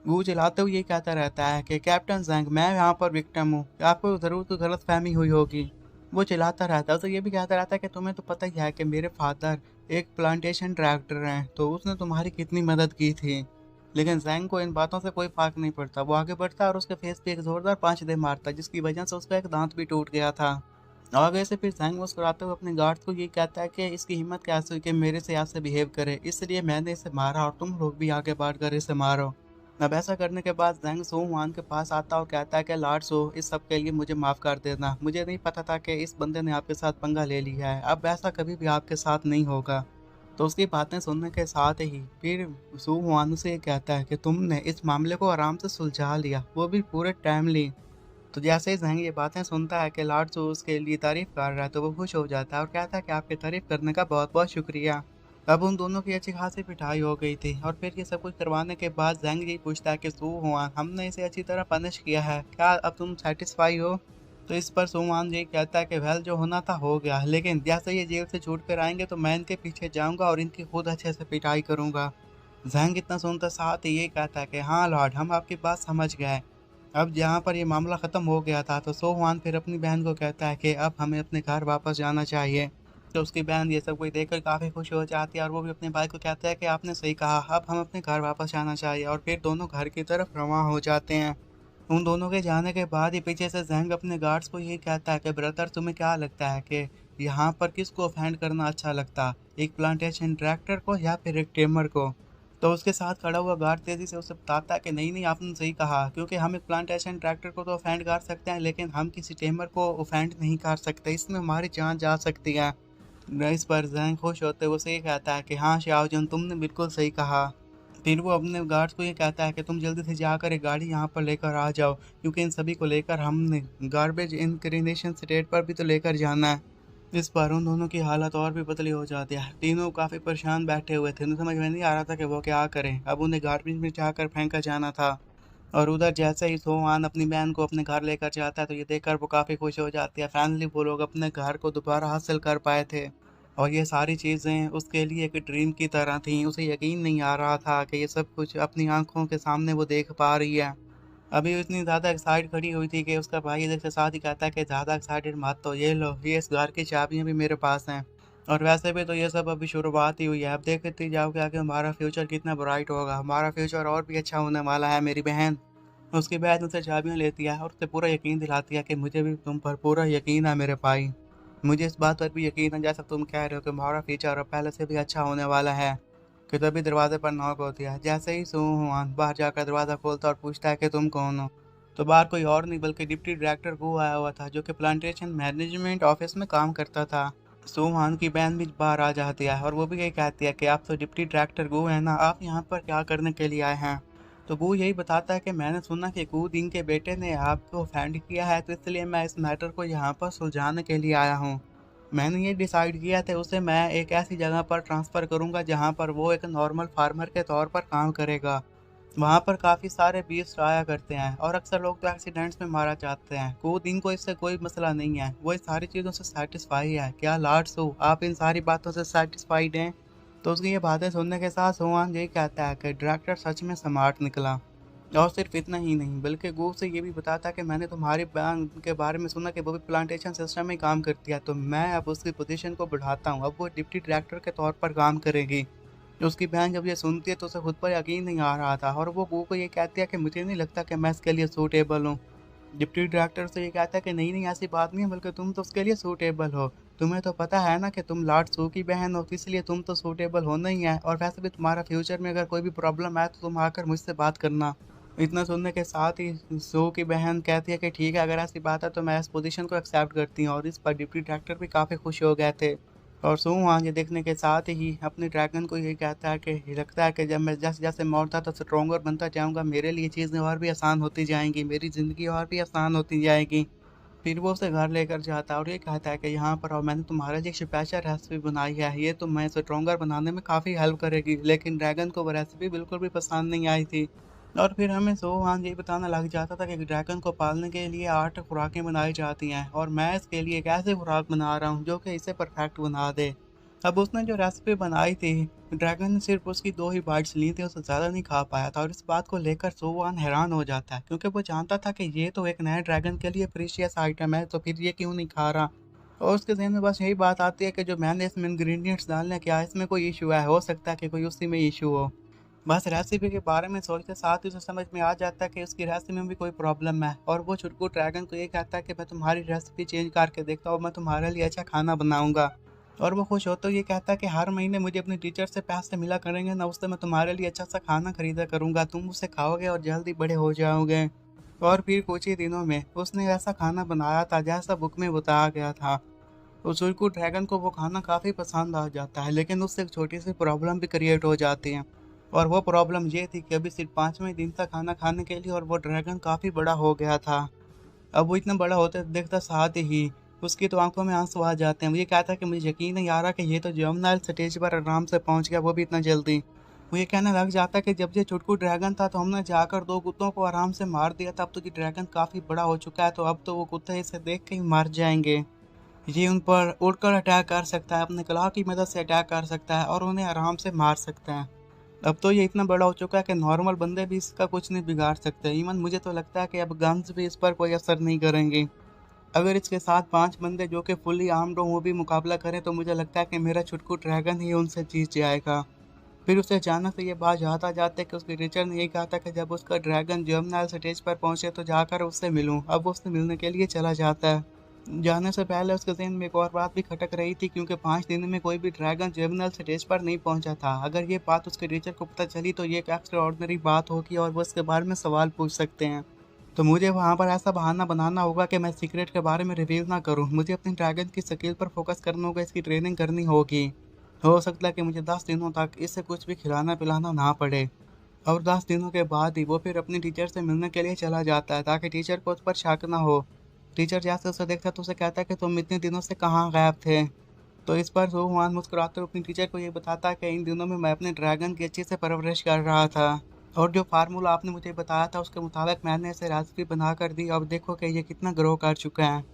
गू चलाते हुए ये कहता रहता है कि कैप्टन जैंग, मैं यहाँ पर विक्टिम हूँ, आपको जरूर कोई गलत फहमी हुई होगी। वो चिल्लाता रहता है, उसे ये भी कहता रहता है कि तुम्हें तो पता ही है कि मेरे फादर एक प्लांटेशन डायरेक्टर हैं, तो उसने तुम्हारी कितनी मदद की थी। लेकिन जैंग को इन बातों से कोई फर्क नहीं पड़ता। वो आगे बढ़ता है और उसके फेस पे एक जोरदार पांच दे मारता है, जिसकी वजह से उसका एक दांत भी टूट गया था। आगे से फिर जैंग मुस्कुराते हुए अपने गार्ड्स को ये कहता है कि इसकी हिम्मत कैसे हुई कि मेरे से ऐसे बिहेव करे, इसलिए मैंने इसे मारा और तुम लोग भी आगे बढ़कर इसे मारो। अब ऐसा करने के बाद जैंग सो वान के पास आता और कहता है कि लॉर्ड सो, इस सब के लिए मुझे माफ़ कर देना। मुझे नहीं पता था कि इस बंदे ने आपके साथ पंगा ले लिया है, अब ऐसा कभी भी आपके साथ नहीं होगा। तो उसकी बातें सुनने के साथ ही फिर सो वान से ये कहता है कि तुमने इस मामले को आराम से सुलझा लिया, वो भी पूरे टाइमली। तो जैसे ही जैंग ये बातें सुनता है कि लॉर्ड सो उसके लिए तारीफ कर रहा है, तो वो खुश हो जाता है और कहता है कि आपकी तारीफ करने का बहुत बहुत शुक्रिया। अब उन दोनों की अच्छी खासी पिटाई हो गई थी और फिर ये सब कुछ करवाने के बाद जैंग यही पूछता है कि सू हुआ, हमने इसे अच्छी तरह पनिश किया है, क्या अब तुम सेटिस्फाई हो? तो इस पर सुमान यही कहता है कि वेल, जो होना था हो गया, लेकिन जैसे ये जेल से छूट कर आएंगे तो मैं इनके पीछे जाऊंगा और इनकी खुद अच्छे से पिटाई करूंगा। जैंग इतना सुनता साथ ही ये कहता है कि हाँ लॉर्ड, हम आपकी बात समझ गए। अब जहाँ पर ये मामला ख़त्म हो गया था, तो सोहान फिर अपनी बहन को कहता है कि अब हमें अपने घर वापस जाना चाहिए। तो उसकी बहन ये सब कुछ देखकर काफ़ी खुश हो जाती है और वो भी अपने भाई को कहता है कि आपने सही कहा, अब हम अपने घर वापस जाना चाहिए। और फिर दोनों घर की तरफ रवाना हो जाते हैं। उन दोनों के जाने के बाद ही पीछे से जैंग अपने गार्ड्स को यही कहता है कि ब्रदर, तुम्हें क्या लगता है कि यहाँ पर किसको ऑफेंड करना अच्छा लगता, एक प्लांटेशन डायरेक्टर को या फिर एक टेमर को? तो उसके साथ खड़ा हुआ गार्ड तेजी से उसे बताता है कि नहीं नहीं, आपने सही कहा, क्योंकि हम एक प्लांटेशन डायरेक्टर को तो ऑफेंड कर सकते हैं, लेकिन हम किसी टेमर को ऑफेंड नहीं कर सकते, इसमें हमारी जान जा सकती है। इस पर जैंग खुश होते हुए उसे ये कहता है कि हाँ शाओजन, तुमने बिल्कुल सही कहा। फिर वो अपने गार्ड्स को ये कहता है कि तुम जल्दी से जाकर एक गाड़ी यहाँ पर लेकर आ जाओ, क्योंकि इन सभी को लेकर हमने गार्बेज इंक्रिनेशन स्टेट पर भी तो लेकर जाना है। इस पर उन दोनों की हालत और भी बदली हो जाती है। तीनों काफ़ी परेशान बैठे हुए थे, उन्हें समझ में नहीं आ रहा था कि वो क्या करें। अब उन्हें गार्बेज में जाकर फेंका जाना था। और उधर जैसे ही सोहान अपनी बहन को अपने घर लेकर जाता है, तो ये देखकर वो काफ़ी खुश हो जाती है। फाइनली वो लोग अपने घर को दोबारा हासिल कर पाए थे। और ये सारी चीज़ें उसके लिए एक ड्रीम की तरह थी। उसे यकीन नहीं आ रहा था कि ये सब कुछ अपनी आंखों के सामने वो देख पा रही है। अभी वो इतनी ज़्यादा एक्साइट खड़ी हुई थी कि उसका भाई इधर से साथ ही कहता है कि ज़्यादा एक्साइटेड मत, तो ये लो, ये इस घर की चाबियाँ भी मेरे पास हैं। और वैसे भी तो ये सब अभी शुरुआत ही हुई है, अब देखते जाओ कि आगे हमारा फ्यूचर कितना ब्राइट होगा, हमारा फ्यूचर और भी अच्छा होने वाला है मेरी बहन। उसके बाद उनसे चाबियाँ लेती है और उसे पूरा यकीन दिलाती है कि मुझे भी तुम पर पूरा यकीन है मेरे भाई। मुझे इस बात पर भी यकीन है, जैसा तुम कह रहे हो कि हमारा फ्यूचर अब पहले से भी अच्छा होने वाला है। कि तभी दरवाजे पर नॉक होती है। जैसे ही सुहान बाहर जाकर दरवाज़ा खोलता और पूछता है कि तुम कौन हो, तो बाहर कोई और नहीं बल्कि डिप्टी डायरेक्टर गू आया हुआ था, जो कि प्लांटेशन मैनेजमेंट ऑफिस में काम करता था। सुहान की बहन भी बाहर आ जाती है और वो भी यही कहती है कि आप तो डिप्टी डायरेक्टर गू है ना, आप यहाँ पर क्या करने के लिए आए हैं? तो गू यही बताता है कि मैंने सुना कि गू दिन के बेटे ने आपको ऑफेंड किया है, तो इसलिए मैं इस मैटर को यहाँ पर सुलझाने के लिए आया हूँ। मैंने ये डिसाइड किया था, उसे मैं एक ऐसी जगह पर ट्रांसफ़र करूँगा जहाँ पर वो एक नॉर्मल फार्मर के तौर पर काम करेगा। वहाँ पर काफ़ी सारे बीस्ट आया करते हैं और अक्सर लोग तो एक्सीडेंट्स में मारा जाते हैं। खुद इनको इससे कोई मसला नहीं है, वो इस सारी चीज़ों से सेटिस्फाई है। क्या लॉर्ड्स हो, आप इन सारी बातों से सेटिस्फाइड हैं? तो उसकी ये बातें सुनने के साथ सोहान यही कहता है कि डायरेक्टर सच में स्मार्ट निकला। और सिर्फ इतना ही नहीं, बल्कि गूव से ये भी बताता कि मैंने तुम्हारी बहन के बारे में सुना कि वो भी प्लांटेशन सिस्टम में काम करती है, तो मैं अब उसकी पोजीशन को बढ़ाता हूँ, अब वो डिप्टी डायरेक्टर के तौर पर काम करेगी। उसकी बहन जब ये सुनती है तो उसे खुद पर यकीन नहीं आ रहा था और वो गू को ये कहती है कि मुझे नहीं लगता कि मैं इसके लिए सूटेबल हूँ। डिप्टी डायरेक्टर से ये कहता है कि नहीं नहीं, ऐसी बात नहीं है, बल्कि तुम तो उसके लिए सूटेबल हो। तुम्हें तो पता है ना कि तुम लॉर्ड सू की बहन हो, तो इसलिए तुम तो सूटेबल होना ही है। और वैसे भी तुम्हारा फ्यूचर में अगर कोई भी प्रॉब्लम आए तो तुम आकर मुझसे बात करना। इतना सुनने के साथ ही सू की बहन कहती है कि ठीक है, अगर ऐसी बात है तो मैं इस पोजीशन को एक्सेप्ट करती हूँ। और इस पर डिप्टी डायरेक्टर भी काफ़ी खुश हो गए थे। और सू वहाँ ये देखने के साथ ही अपने ड्रैगन को ये कहता है कि ये लगता है कि जब मैं जैसे जैसे मैं और तो स्ट्रोंगर बनता जाऊँगा, मेरे लिए चीज़ें और भी आसान होती जाएंगी, मेरी ज़िंदगी और भी आसान होती जाएगी। फिर वो उसे घर लेकर जाता है और ये कहता है कि यहाँ पर और मैंने तुम्हारे लिए एक स्पेशल रेसिपी बनाई है, ये तुम्हें स्ट्रोंगर बनाने में काफ़ी हेल्प करेगी। लेकिन ड्रैगन को वो रेसिपी बिल्कुल भी पसंद नहीं आई थी। और फिर हमें सोहान ये बताना लग जाता था कि ड्रैगन को पालने के लिए 8 खुराकें बनाई जाती हैं, और मैं इसके लिए एक ऐसी खुराक बना रहा हूँ जो कि इसे परफेक्ट बना दे। अब उसने जो रेसिपी बनाई थी, ड्रैगन ने सिर्फ उसकी 2 ही बाइट्स ली थी, उससे ज़्यादा नहीं खा पाया था। और इस बात को लेकर सोवान हैरान हो जाता है, क्योंकि वो जानता था कि ये तो एक नए ड्रैगन के लिए प्रीशियस आइटम है, तो फिर ये क्यों नहीं खा रहा। और उसके ज़हन में बस यही बात आती है कि जो मैंने इसमें इंग्रेडिएंट्स डालने, क्या इसमें कोई इशू है, हो सकता है कि कोई उसी में इशू हो। बस रेसिपी के बारे में सोचते साथ ही उसे समझ में आ जाता है कि उसकी रेसिपी में भी कोई प्रॉब्लम है। और वो छुटकू ड्रैगन को ये कहता है कि मैं तुम्हारी रेसिपी चेंज करके देखता हूँ, मैं तुम्हारे लिए अच्छा खाना बनाऊंगा। और वो खुश होते हुए ये कहता है कि हर महीने मुझे अपने टीचर से पैसे मिला करेंगे ना, उससे मैं तुम्हारे लिए अच्छा सा खाना खरीदा करूंगा, तुम उसे खाओगे और जल्दी बड़े हो जाओगे। और फिर कुछ ही दिनों में उसने ऐसा खाना बनाया था जैसा बुक में बताया गया था। उस छुटकू ड्रैगन को वो खाना काफ़ी पसंद आ जाता है, लेकिन उससे एक छोटी सी प्रॉब्लम भी क्रिएट हो जाती है। और वो प्रॉब्लम ये थी कि अभी सिर्फ 5वें दिन था खाना खाने के लिए, और वो ड्रैगन काफ़ी बड़ा हो गया था। अब वो इतना बड़ा होते देखता साथ ही उसकी तो आंखों में आंसू आ जाते हैं। वो ये कहता है कि मुझे यकीन नहीं आ रहा कि ये तो जमुना स्टेज पर आराम से पहुंच गया, वो भी इतना जल्दी। वो ये कहने लग जाता है कि जब ये छुटकू ड्रैगन था तो हमने जाकर 2 कुत्तों को आराम से मार दिया था, अब तो ये ड्रैगन काफ़ी बड़ा हो चुका है, तो अब तो वो कुत्ते इसे देख के ही मर जाएंगे। ये उन पर उड़कर अटैक कर सकता है, अपने क्लॉ की मदद से अटैक कर सकता है और उन्हें आराम से मार सकता है। अब तो ये इतना बड़ा हो चुका है कि नॉर्मल बंदे भी इसका कुछ नहीं बिगाड़ सकते। इवन मुझे तो लगता है कि अब गन्स भी इस पर कोई असर नहीं करेंगी। अगर इसके साथ 5 बंदे जो कि फुली आर्म्ड हों वो भी मुकाबला करें, तो मुझे लगता है कि मेरा छुटकू ड्रैगन ही उनसे जीत जाएगा। फिर उसे अचानक से ये बात याद आ जाती है कि उसके टीचर ने यही कहा था कि जब उसका ड्रैगन जर्मिनल स्टेज पर पहुंचे तो जाकर उससे मिलूं। अब वो उससे मिलने के लिए चला जाता है। जाने से पहले उसके ज़हन में एक और बात भी खटक रही थी, क्योंकि 5 दिन में कोई भी ड्रैगन जर्मिनल स्टेज पर नहीं पहुंचा था। अगर ये बात उसके टीचर को पता चली तो ये एक एक्स्ट्रा ऑर्डिनरी बात होगी और वो इसके बारे में सवाल पूछ सकते हैं। तो मुझे वहाँ पर ऐसा बहाना बनाना होगा कि मैं सीक्रेट के बारे में रिवील ना करूँ। मुझे अपने ड्रैगन की स्किल पर फोकस करना होगा, इसकी ट्रेनिंग करनी होगी। हो सकता है कि मुझे 10 दिनों तक इसे कुछ भी खिलाना पिलाना ना पड़े। और 10 दिनों के बाद ही वो फिर अपने टीचर से मिलने के लिए चला जाता है, ताकि टीचर को उस पर शक ना हो। टीचर जैसे उसे देखता है तो उसे कहता है कि तुम इतने दिनों से कहाँ गायब थे। तो इस पर सोहुआन मुस्कुराते हुए अपने टीचर को ये बताता है कि इन दिनों में मैं अपने ड्रैगन की अच्छे से परवरिश कर रहा था, और जो फार्मूला आपने मुझे बताया था उसके मुताबिक मैंने इसे रेसिपी बना कर दी। अब देखो कि ये कितना ग्रो कर चुका है।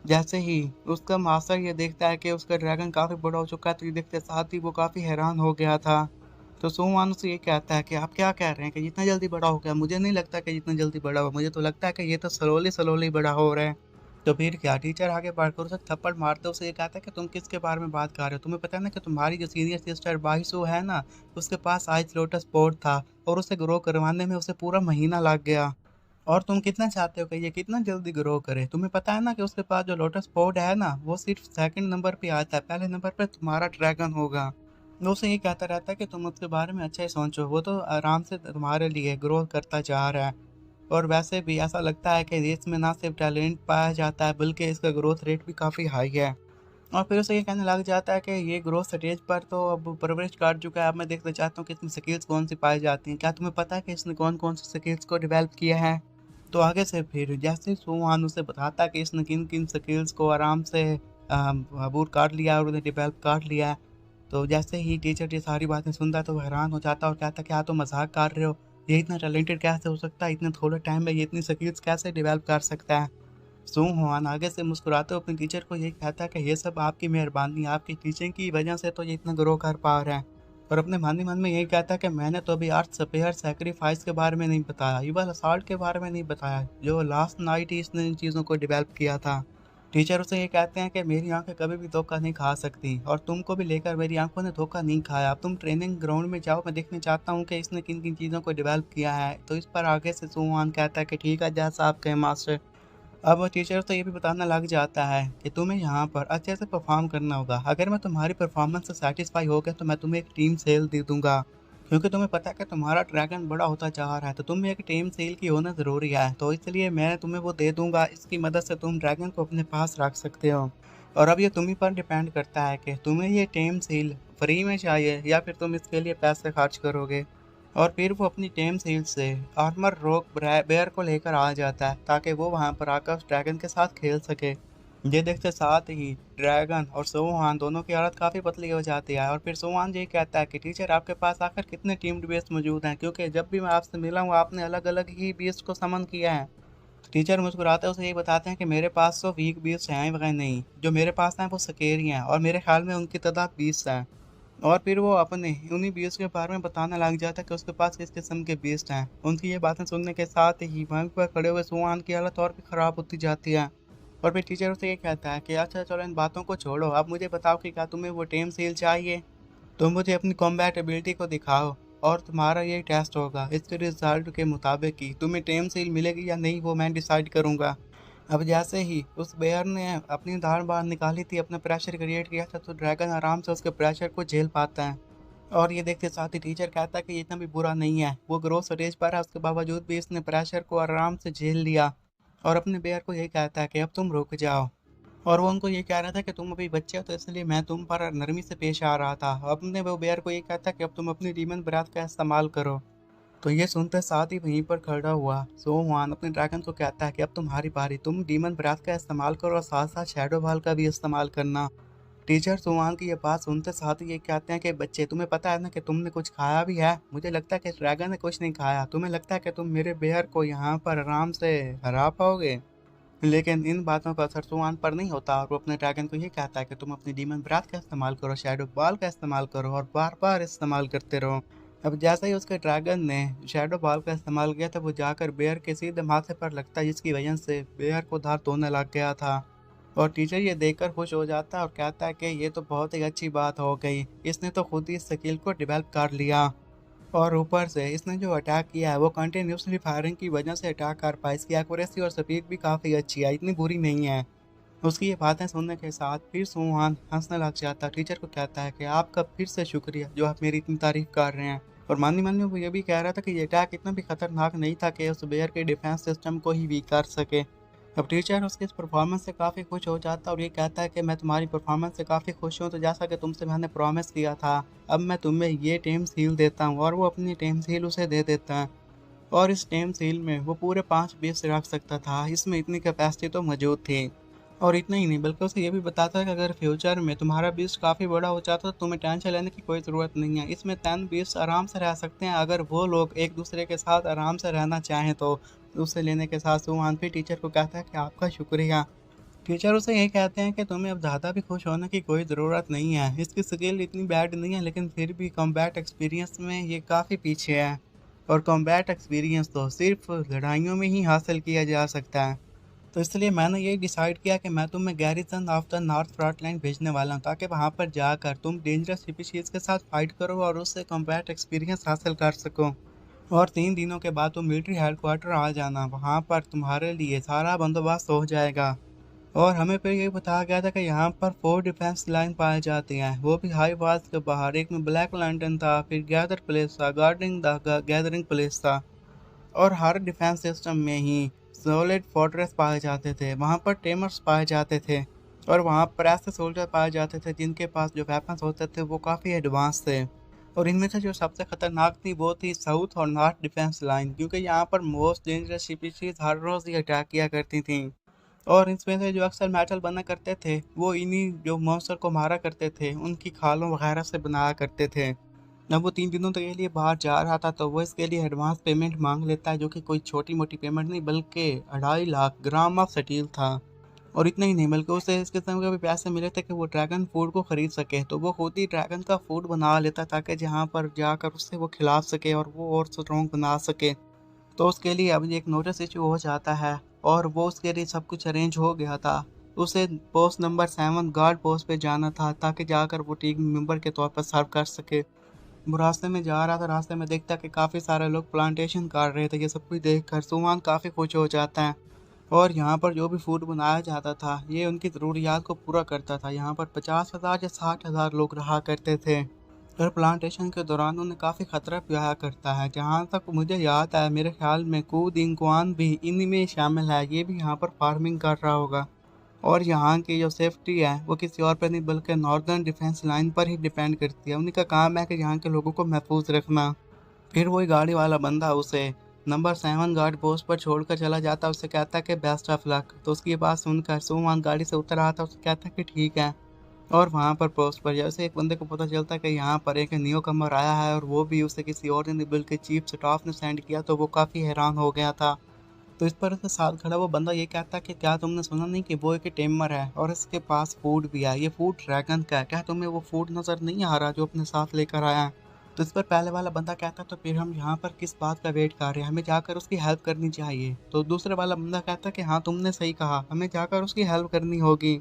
जैसे ही उसका मास्टर ये देखता है कि उसका ड्रैगन काफ़ी बड़ा हो चुका है, तो ये देखते साथ ही वो काफ़ी हैरान हो गया था। तो सोहुआन उससे ये कहता है कि आप क्या कह रहे हैं कि जितना जल्दी बड़ा हो गया? मुझे नहीं लगता कि जितना जल्दी बड़ा हो, मुझे तो लगता है कि ये तो स्लोली स्लोली बड़ा हो रहा है। तो फिर क्या, टीचर आगे बढ़कर उसे थप्पड़ मारते उसे ये कहता है कि तुम किसके बारे में बात कर रहे हो? तुम्हें पता है ना कि तुम्हारी जो सीनियर सिस्टर बाइसू है ना, उसके पास आइस लोटस पोड था, और उसे ग्रो करवाने में उसे पूरा महीना लग गया। और तुम कितना चाहते हो कि ये कितना जल्दी ग्रो करे? तुम्हें पता है ना कि उसके पास जो लोटस पोड है ना, वो सिर्फ सेकंड नंबर पे आता है, पहले नंबर पे तुम्हारा ड्रैगन होगा। वो उसे ये कहता रहता है कि तुम उसके बारे में अच्छा ही सोचो, वो तो आराम से तुम्हारे लिए ग्रो करता जा रहा है। और वैसे भी ऐसा लगता है कि इसमें ना सिर्फ टैलेंट पाया जाता है, बल्कि इसका ग्रोथ रेट भी काफ़ी हाई है। और फिर उसे ये कहने लग जाता है कि ये ग्रोथ स्टेज पर तो अब परवरिश कर चुका है, अब मैं देखना चाहता हूँ कि इसमें स्किल्स कौन सी पाई जाती हैं। क्या तुम्हें पता है कि इसने कौन कौन से स्किल्स को डेवलप किया है? तो आगे से फिर जैसे सुहान उसे बताता है कि इसने किन किन स्किल्स को आराम से अबूर काट लिया और उन्हें डेवलप काट लिया है। तो जैसे ही टीचर ये सारी बातें सुनता है तो वो हैरान हो जाता है और कहता है कि आप तो मजाक कर रहे हो, ये इतना टैलेंटेड कैसे हो सकता है, इतने थोड़े टाइम में ये इतनी स्किल्स कैसे डेवलप कर सकता है। सुहान आगे से मुस्कुराते हुए अपने टीचर को ये कहता है कि ये सब आपकी मेहरबानी, आपकी टीचिंग की वजह से तो ये इतना ग्रो कर पा रहा है। और अपने मन ही मन में यही कहता है कि मैंने तो अभी अर्थ स्पेयर सेक्रीफाइस के बारे में नहीं बताया, इवन असाल्ट के बारे में नहीं बताया, जो लास्ट नाइट ही इसने इन चीज़ों को डेवलप किया था। टीचर उसे ये कहते हैं कि मेरी आंखें कभी भी धोखा नहीं खा सकती, और तुमको भी लेकर मेरी आंखों ने धोखा नहीं खाया। अब तुम ट्रेनिंग ग्राउंड में जाओ, मैं देखना चाहता हूँ कि इसने किन किन चीज़ों को डेवलप किया है। तो इस पर आगे से सुहान कहता है कि ठीक है, जैसा आप कहें मास्टर। अब वो टीचर तो ये भी बताना लग जाता है कि तुम्हें यहाँ पर अच्छे से परफॉर्म करना होगा। अगर मैं तुम्हारी परफॉर्मेंस से सेटिस्फाई हो गया तो मैं तुम्हें एक टीम सेल दे दूंगा, क्योंकि तुम्हें पता है कि तुम्हारा ड्रैगन बड़ा होता जा रहा है, तो तुम्हें एक टीम सेल की होना ज़रूरी है। तो इसलिए मैं तुम्हें वो दे दूंगा, इसकी मदद से तुम ड्रैगन को अपने पास रख सकते हो। और अब ये तुम्ही पर डिपेंड करता है कि तुम्हें ये टीम सील फ्री में चाहिए या फिर तुम इसके लिए पैसे खर्च करोगे। और फिर वो अपनी टेम सील से आर्मर रॉक बेयर को लेकर आ जाता है ताकि वो वहां पर आकर उस ड्रैगन के साथ खेल सके। ये देखते साथ ही ड्रैगन और सोहान दोनों की हालत काफ़ी पतली हो जाती है। और फिर सोहान ये कहता है कि टीचर आपके पास आकर कितने टीम बेस्ट मौजूद हैं, क्योंकि जब भी मैं आपसे मिला हूँ आपने अलग अलग ही बीस्ट को समन किया है। टीचर मुस्कुराते उसे ये बताते हैं कि मेरे पास तो वीक बीस्ट हैं वगैरह नहीं, जो मेरे पास हैं वो स्केरी हैं और मेरे ख्याल में उनकी तादाद 20 है। और फिर वो अपने उन्हीं बीस्ट के बारे में बताने लग जाता है कि उसके पास किस किस्म के बीस्ट हैं। उनकी ये बातें सुनने के साथ ही वहीं पर खड़े हुए सुहान की हालत और भी ख़राब होती जाती है। और फिर टीचर उसे ये कहता है कि अच्छा चलो इन बातों को छोड़ो, अब मुझे बताओ कि क्या तुम्हें वो टेम सील चाहिए। तुम मुझे अपनी कॉम्बैट एबिलिटी को दिखाओ और तुम्हारा ये टेस्ट होगा। इसके रिजल्ट के मुताबिक ही तुम्हें टेम सील मिलेगी या नहीं वो मैं डिसाइड करूँगा। अब जैसे ही उस बेयर ने अपनी दाढ़ बाहर निकाली थी, अपना प्रेशर क्रिएट किया था, तो ड्रैगन आराम से उसके प्रेशर को झेल पाता है। और ये देखते साथ ही टीचर कहता है कि ये इतना भी बुरा नहीं है, वो ग्रोथ स्टेज पर है, उसके बावजूद भी इसने प्रेशर को आराम से झेल लिया। और अपने बेयर को ये कहता है कि अब तुम रुक जाओ। और वो उनको ये कह रहा था कि तुम अभी बच्चे हो तो इसलिए मैं तुम पर नरमी से पेश आ रहा था। अपने वो बेयर को ये कहता है कि अब तुम अपनी डीमन ब्रेथ का इस्तेमाल करो। तो ये सुनते साथ ही वहीं पर खड़ा हुआ सोहुआन अपने ड्रैगन को कहता है कि अब तुम्हारी बारी, तुम डीमन ब्रेथ का इस्तेमाल करो और साथ साथ शैडो बॉल का भी इस्तेमाल करना। टीचर सोहुआन की ये बात सुनते साथ ही ये कहते हैं कि बच्चे तुम्हें पता है ना कि तुमने कुछ खाया भी है। मुझे लगता है कि ड्रैगन ने कुछ नहीं खाया। तुम्हें लगता है कि तुम मेरे बेयर को यहाँ पर आराम से हरा पाओगे। लेकिन इन बातों का असर सोहान पर नहीं होता और वो अपने ड्रैगन को ये कहता है कि तुम अपनी डीमन ब्रेथ का इस्तेमाल करो, शैडो बॉल का इस्तेमाल करो और बार बार इस्तेमाल करते रहो। अब जैसे ही उसके ड्रैगन ने शैडो बॉल का इस्तेमाल किया था, वो जाकर बेयर के सीधे माथे पर लगता है, जिसकी वजह से बेयर को दर्द होने लग गया था। और टीचर ये देखकर खुश हो जाता है और कहता है कि ये तो बहुत ही अच्छी बात हो गई, इसने तो खुद ही इस स्किल को डेवलप कर लिया। और ऊपर से इसने जो अटैक किया है वो कंटिन्यूसली फायरिंग की वजह से अटैक कर पाया। इसकी एक्यूरेसी और स्पीड भी काफ़ी अच्छी है, इतनी बुरी नहीं है। उसकी ये बातें सुनने के साथ फिर सुहान हंसने लग जाता है। टीचर को कहता है कि आपका फिर से शुक्रिया जो आप मेरी इतनी तारीफ कर रहे हैं। और मानी मन में वो ये भी कह रहा था कि ये अटैक इतना भी खतरनाक नहीं था कि उस बेयर के डिफेंस सिस्टम को ही वीक कर सके। अब टीचर उसकी इस परफॉर्मेंस से काफ़ी खुश हो जाता है और ये कहता है कि मैं तुम्हारी परफॉर्मेंस से काफ़ी खुश हूँ, तो जैसा कि तुमसे मैंने प्रॉमिस किया था, अब मैं तुम्हें ये टेम सील देता हूँ। और वो अपनी टेम सील उसे दे देता है। और इस टेम सील में वो पूरे 5 बीस रख सकता था, इसमें इतनी कैपेसिटी तो मौजूद थी। और इतना ही नहीं बल्कि उसे ये भी बताता है कि अगर फ्यूचर में तुम्हारा बीस्ट काफ़ी बड़ा हो जाता है तो तुम्हें टेंशन लेने की कोई ज़रूरत नहीं है, इसमें 10 बीस्ट आराम से रह सकते हैं, अगर वो लोग एक दूसरे के साथ आराम से रहना चाहें तो। उसे लेने के साथ सुहान फिर टीचर को कहता है कि आपका शुक्रिया। टीचर उसे ये कहते हैं कि तुम्हें अब ज़्यादा भी खुश होने की कोई ज़रूरत नहीं है, इसकी स्किल इतनी बैड नहीं है, लेकिन फिर भी कॉम्बैट एक्सपीरियंस में ये काफ़ी पीछे है। और कॉम्बैट एक्सपीरियंस तो सिर्फ लड़ाइयों में ही हासिल किया जा सकता है। तो इसलिए मैंने ये डिसाइड किया कि मैं तुम्हें garrison of the north front line भेजने वाला हूँ, ताकि वहाँ पर जाकर तुम डेंजरस स्पीशीज़ के साथ फाइट करो और उससे कॉम्बैट एक्सपीरियंस हासिल कर सको। और 3 दिनों के बाद तुम मिलिट्री हेडक्वार्टर आ जाना, वहाँ पर तुम्हारे लिए सारा बंदोबस्त हो जाएगा। और हमें फिर ये बताया गया था कि यहाँ पर 4 डिफेंस लाइन पाई जाती हैं, वो भी हाई वॉल्स के बाहर। एक में ब्लैक लैंटन था, फिर गैदर प्लेस था, गार्डिंग द गैदरिंग प्लेस था। और हर डिफेंस सिस्टम में ही सॉलिड फोर्ट्रेस पाए जाते थे, वहाँ पर टेमर्स पाए जाते थे। और वहाँ पर ऐसे सोल्जर पाए जाते थे जिनके पास जो वेपन्स होते थे वो काफ़ी एडवांस थे। और इनमें से जो सबसे खतरनाक थी वो थी साउथ और नॉर्थ डिफेंस लाइन, क्योंकि यहाँ पर मोस्ट डेंजरस स्पीशीज हर रोज़ ही अटैक किया करती थी। और इसमें से जो अक्सर मेटल बना करते थे वो इन्हीं जो मॉन्स्टर को मारा करते थे उनकी खालों वगैरह से बनाया करते थे। अब वो 3 दिनों तक के लिए बाहर जा रहा था, तो वो इसके लिए एडवांस पेमेंट मांग लेता है, जो कि कोई छोटी मोटी पेमेंट नहीं बल्कि 2.5 लाख ग्राम ऑफ स्टील था। और इतना ही नहीं बल्कि उसे इस किस्म के भी पैसे मिले थे कि वो ड्रैगन फूड को खरीद सके, तो वो खुद ही ड्रैगन का फूड बना लेता ताकि जहाँ पर जाकर उससे वो खिला सके और वो और स्ट्रॉन्ग बना सके। तो उसके लिए अब एक नोटिस इशू हो जाता है और वो उसके लिए सब कुछ अरेंज हो गया था। उसे पोस्ट नंबर 7 गार्ड पोस्ट पे जाना था ताकि जाकर वो टीम मेंबर के तौर पर सर्व कर सके। वो रास्ते में जा रहा था, रास्ते में देखता कि काफ़ी सारे लोग प्लांटेशन कर रहे थे। ये सब कुछ देख कर सुहान काफ़ी खुश हो जाता है और यहाँ पर जो भी फूड बनाया जाता था ये उनकी ज़रूरियात को पूरा करता था। यहाँ पर 50,000 या 60,000 लोग रहा करते थे। और प्लांटेशन के दौरान उन्हें काफ़ी खतरा भी आया करता है। जहाँ तक मुझे याद है, मेरे ख्याल में कूद इंकवान भी इन्हीं में शामिल है। ये भी यहाँ पर फार्मिंग कर रहा होगा। और यहाँ की जो सेफ्टी है वो किसी और पर नहीं बल्कि नॉर्दर्न डिफेंस लाइन पर ही डिपेंड करती है। उन्हीं का काम है कि यहाँ के लोगों को महफूज रखना। फिर वही गाड़ी वाला बंदा उसे नंबर 7 गार्ड पोस्ट पर छोड़कर चला जाता। उससे कहता है कि बेस्ट ऑफ लक। तो उसकी बात सुनकर सुमान गाड़ी से उतर आता। उससे कहता है कि ठीक है। और वहाँ पर पोस्ट पर जैसे एक बंदे को पता चलता है कि यहाँ पर एक न्यू कमर आया है और वो भी उसे किसी और ने नहीं बल्कि चीफ स्टाफ ने सेंड किया, तो वो काफ़ी हैरान हो गया था। तो इस पर उसके साथ खड़ा वो बंदा ये कहता है कि क्या तुमने सुना नहीं कि वो एक टेमर है और इसके पास फूड भी है। ये फूड ड्रैगन का है। क्या तुम्हें वो फूड नज़र नहीं आ रहा जो अपने साथ लेकर आया है? तो इस पर पहले वाला बंदा कहता है तो फिर हम यहाँ पर किस बात का वेट कर रहे हैं, हमें जाकर उसकी हेल्प करनी चाहिए। तो दूसरे वाला बंदा कहता है कि हाँ तुमने सही कहा, हमें जाकर उसकी हेल्प करनी होगी।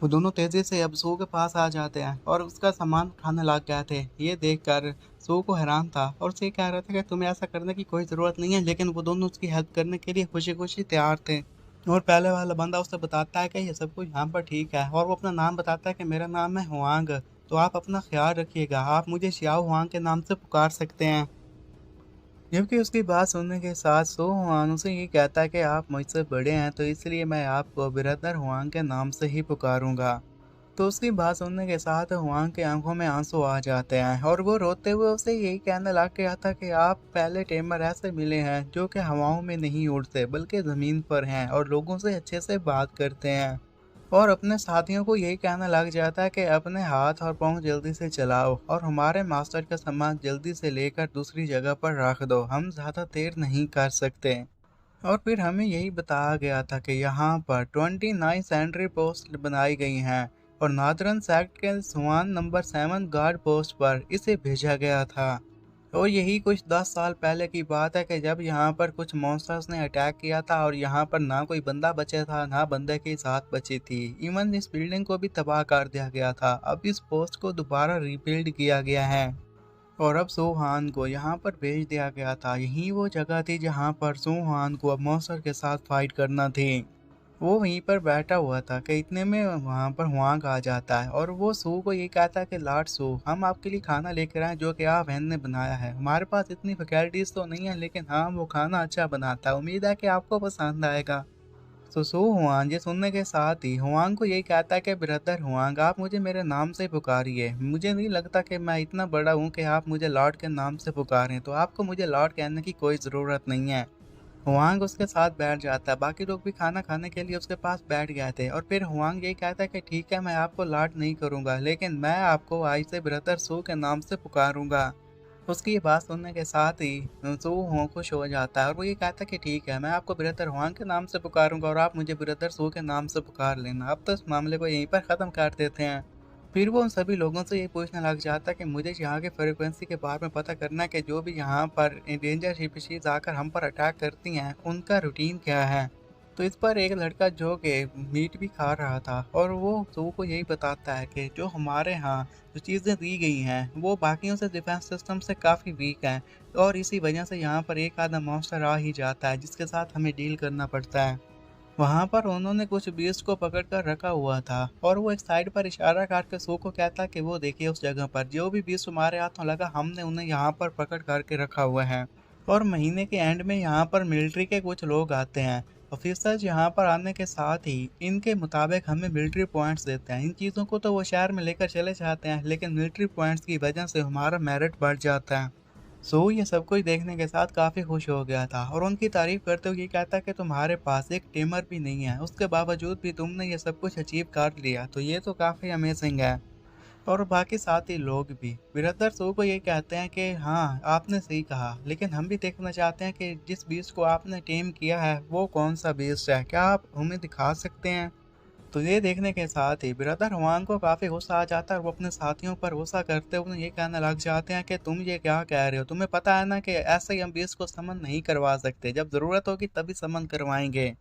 वो दोनों तेजी से अब सू के पास आ जाते हैं और उसका सामान उठाने लग गए थे। ये देखकर सू को हैरान था और उसे कह रहा था कि तुम्हें ऐसा करने की कोई ज़रूरत नहीं है, लेकिन वो दोनों उसकी हेल्प करने के लिए खुशी खुशी तैयार थे। और पहले वाला बंदा उसे बताता है कि ये सब कुछ यहाँ पर ठीक है और वो अपना नाम बताता है कि मेरा नाम है हुआंग। तो आप अपना ख्याल रखिएगा, आप मुझे श्याओ हुआंग के नाम से पुकार सकते हैं। जबकि उसकी बात सुनने के साथ सो हुआन उसे ये कहता है कि आप मुझसे बड़े हैं तो इसलिए मैं आपको बिरदर हुआंग के नाम से ही पुकारूंगा। तो उसकी बात सुनने के साथ हुआंग की आंखों में आंसू आ जाते हैं और वो रोते हुए उसे यही कहने लग गया था कि आप पहले टेमर ऐसे मिले हैं जो कि हवाओं में नहीं उड़ते बल्कि ज़मीन पर हैं और लोगों से अच्छे से बात करते हैं। और अपने साथियों को यही कहना लग जाता है कि अपने हाथ और पाँव जल्दी से चलाओ और हमारे मास्टर का सामान जल्दी से लेकर दूसरी जगह पर रख दो, हम ज़्यादा देर नहीं कर सकते। और फिर हमें यही बताया गया था कि यहाँ पर 29 सेंट्री पोस्ट बनाई गई हैं और नादरन सेक्ट के सुवान नंबर 7 गार्ड पोस्ट पर इसे भेजा गया था। और यही कुछ 10 साल पहले की बात है कि जब यहाँ पर कुछ मॉन्स्टर्स ने अटैक किया था और यहाँ पर ना कोई बंदा बचा था ना बंदे की जात बची थी। इवन इस बिल्डिंग को भी तबाह कर दिया गया था। अब इस पोस्ट को दोबारा रीबिल्ड किया गया है और अब सोहान को यहाँ पर भेज दिया गया था। यही वो जगह थी जहाँ पर सोहान को अब मॉन्स्टर के साथ फाइट करना थी। वो वहीं पर बैठा हुआ था कि इतने में वहाँ पर हुआंग आ जाता है और वो सू को ये कहता है कि लॉर्ड सू, हम आपके लिए खाना लेकर आए जो कि आप बहन ने बनाया है। हमारे पास इतनी फैकल्टीज तो नहीं है लेकिन हाँ वो खाना अच्छा बनाता है, उम्मीद है कि आपको पसंद आएगा। तो सू हुआंग ये सुनने के साथ ही हुआंग को यही कहता है कि ब्रदर हुआंग, आप मुझे मेरे नाम से पुकारिए। मुझे नहीं लगता कि मैं इतना बड़ा हूँ कि आप मुझे लॉर्ड के नाम से पुकारें, तो आपको मुझे लॉर्ड कहने की कोई ज़रूरत नहीं है। हुआंग उसके साथ बैठ जाता है। बाकी लोग भी खाना खाने के लिए उसके पास बैठ गए थे और फिर हुआंग यही कहता है कि ठीक है मैं आपको लाड नहीं करूंगा लेकिन मैं आपको आज से ब्रदर सू के नाम से पुकारूंगा। उसकी ये बात सुनने के साथ ही सू हो खुश हो जाता है और वो ये कहता है कि ठीक है मैं आपको ब्रदर हुआंग के नाम से पुकारूंगा और आप मुझे ब्रदर सू के नाम से पुकार लेना। अब तो इस मामले को यहीं पर ख़त्म कर देते हैं। फिर वो उन सभी लोगों से ये पूछने लग जाता है कि मुझे यहाँ की फ्रीक्वेंसी के बारे में पता करना है कि जो भी यहाँ पर डेंजर स्पीशीज आकर हम पर अटैक करती हैं उनका रूटीन क्या है। तो इस पर एक लड़का जो कि मीट भी खा रहा था और वो सू को यही बताता है कि जो हमारे यहाँ जो चीज़ें दी गई हैं वो बाकियों से डिफेंस सिस्टम से काफ़ी वीक हैं और इसी वजह से यहाँ पर एक आधा मॉन्स्टर आ ही जाता है जिसके साथ हमें डील करना पड़ता है। वहां पर उन्होंने कुछ बीस्ट को पकड़ कर रखा हुआ था और वो एक साइड पर इशारा करके सो को कहता कि वो देखिए उस जगह पर जो भी बीस्ट हमारे हाथों लगा हमने उन्हें यहाँ पर पकड़ करके रखा हुआ है। और महीने के एंड में यहाँ पर मिलिट्री के कुछ लोग आते हैं। ऑफिसर्स यहाँ पर आने के साथ ही इनके मुताबिक हमें मिलिट्री पॉइंट्स देते हैं। इन चीज़ों को तो वो शहर में लेकर चले जाते हैं लेकिन मिलिट्री पॉइंट्स की वजह से हमारा मेरिट बढ़ जाता है। सो ये सब कुछ देखने के साथ काफ़ी खुश हो गया था और उनकी तारीफ करते हुए ये कहता कि तुम्हारे पास एक टेमर भी नहीं है, उसके बावजूद भी तुमने ये सब कुछ अचीव कर लिया, तो ये तो काफ़ी अमेजिंग है। और बाकी साथी लोग भी ब्रदर सो को ये कहते हैं कि हाँ आपने सही कहा लेकिन हम भी देखना चाहते हैं कि जिस बीस्ट को आपने टेम किया है वो कौन सा बीस्ट है, क्या आप हमें दिखा सकते हैं? तो ये देखने के साथ ही ब्रदर हुआंग को काफ़ी गुस्सा आ जाता है और वो अपने साथियों पर गुस्सा करते हुए ये कहने लग जाते हैं कि तुम ये क्या कह रहे हो, तुम्हें पता है ना कि ऐसे ही हम बीस को समन नहीं करवा सकते, जब ज़रूरत होगी तभी समन करवाएंगे।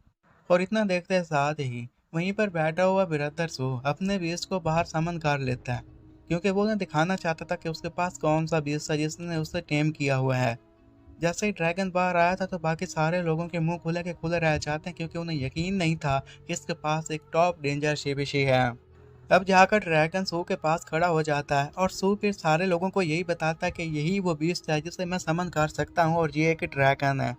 और इतना देखते साथ ही वहीं पर बैठा हुआ ब्रदर सो अपने बीस को बाहर समन कर लेता है क्योंकि वो उन्हें दिखाना चाहता था कि उसके पास कौन सा बीस था जिसने उसे टेम किया हुआ है। जैसे ही ड्रैगन बाहर आया था तो बाकी सारे लोगों के मुंह खुले के खुले रह जाते हैं, क्योंकि उन्हें यकीन नहीं था कि इसके पास एक टॉप डेंजर शिबिशी है। अब जाकर ड्रैगन सू के पास खड़ा हो जाता है और सू फिर सारे लोगों को यही बताता है कि यही वो बीस्ट है जिसे मैं समन कर सकता हूँ और ये एक ड्रैगन है।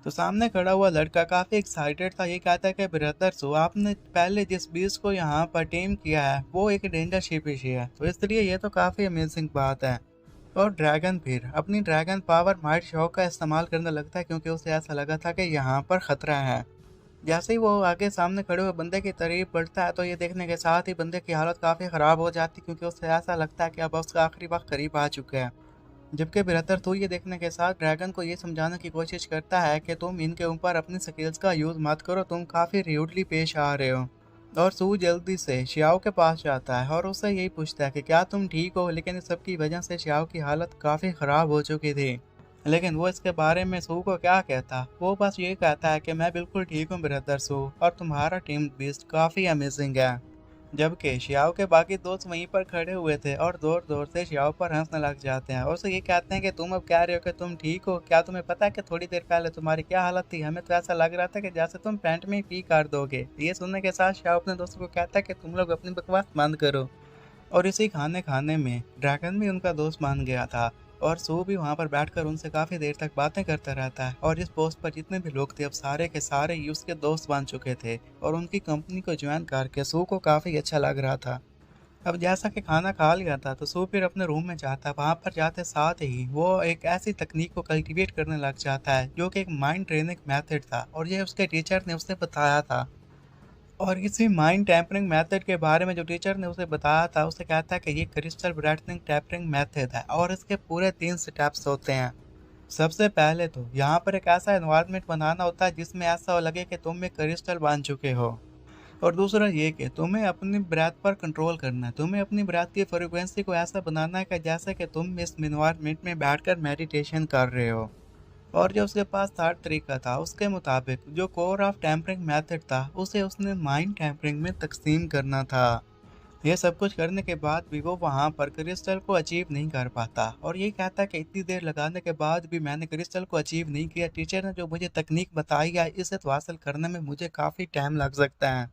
तो सामने खड़ा हुआ लड़का काफी एक्साइटेड था, ये कहता है कि ब्रदर सू, आपने पहले जिस बीस्ट को यहाँ पर टेम किया है वो एक डेंजर शिपिशी है, तो इसलिए ये तो काफी अमेजिंग बात है। और ड्रैगन फिर अपनी ड्रैगन पावर माइट शॉक का इस्तेमाल करने लगता है, क्योंकि उसे ऐसा लगा था कि यहाँ पर खतरा है। जैसे ही वो आगे सामने खड़े हुए बंदे की तरफ बढ़ता है तो ये देखने के साथ ही बंदे की हालत काफ़ी ख़राब हो जाती है, क्योंकि उसे ऐसा लगता है कि अब उसका आखिरी वक्त करीब आ चुका है। जबकि बेहतर तो ये देखने के साथ ड्रैगन को ये समझाने की कोशिश करता है कि तुम इनके ऊपर अपनी स्किल्स का यूज़ मत करो, तुम काफ़ी र्यूडली पेश आ रहे हो। और सू जल्दी से शियाओ के पास जाता है और उससे यही पूछता है कि क्या तुम ठीक हो, लेकिन इस सब की वजह से शियाओ की हालत काफ़ी ख़राब हो चुकी थी। लेकिन वो इसके बारे में सू को क्या कहता, वो बस ये कहता है कि मैं बिल्कुल ठीक हूँ ब्रदर सू, और तुम्हारा टीम बीस्ट काफ़ी अमेजिंग है। जबकि शियाओ के बाकी दोस्त वहीं पर खड़े हुए थे और जोर जोर से शियाओ पर हंसने लग जाते हैं और उसे ये कहते हैं कि तुम अब कह रहे हो कि तुम ठीक हो, क्या तुम्हें पता है कि थोड़ी देर पहले तुम्हारी क्या हालत थी, हमें तो ऐसा लग रहा था कि जैसे तुम पैंट में ही पी कर दोगे। ये सुनने के साथ शियाओ अपने दोस्तों को कहता है कि तुम लोग अपनी बकवास बंद करो। और इसी खाने खाने में ड्रैगन भी उनका दोस्त मान गया था और सू भी वहां पर बैठकर उनसे काफी देर तक बातें करता रहता है। और इस पोस्ट पर जितने भी लोग थे अब सारे के सारे ही उसके दोस्त बन चुके थे और उनकी कंपनी को ज्वाइन करके सू को काफी अच्छा लग रहा था। अब जैसा कि खाना खा लिया था तो सू फिर अपने रूम में जाता है। वहां पर जाते साथ ही वो एक ऐसी तकनीक को कल्टीवेट करने लग जाता है जो कि एक माइंड ट्रेनिंग मेथड था और ये उसके टीचर ने उसे बताया था। और इसी माइंड टैम्परिंग मेथड के बारे में जो टीचर ने उसे बताया था, उसे कहता है कि ये क्रिस्टल ब्राइटनिंग टैम्परिंग मेथड है और इसके पूरे 3 स्टेप्स होते हैं। सबसे पहले तो यहाँ पर एक ऐसा एनवायरनमेंट बनाना होता है जिसमें ऐसा लगे कि तुम एक क्रिस्टल बन चुके हो। और दूसरा ये कि तुम्हें अपनी ब्रेथ पर कंट्रोल करना है, तुम्हें अपनी ब्रेथ की फ्रिक्वेंसी को ऐसा बनाना है कि जैसे कि तुम इस एनवायरनमेंट में बैठकर मेडिटेशन कर रहे हो। और जो उसके पास थर्ड तरीका था, उसके मुताबिक जो कोर ऑफ टेम्परिंग मेथड था उसे उसने माइंड टेम्परिंग में तकसीम करना था। ये सब कुछ करने के बाद भी वो वहाँ पर क्रिस्टल को अचीव नहीं कर पाता और ये कहता कि इतनी देर लगाने के बाद भी मैंने क्रिस्टल को अचीव नहीं किया। टीचर ने जो मुझे तकनीक बताई है इसे तो हासिल करने में मुझे काफ़ी टाइम लग सकता है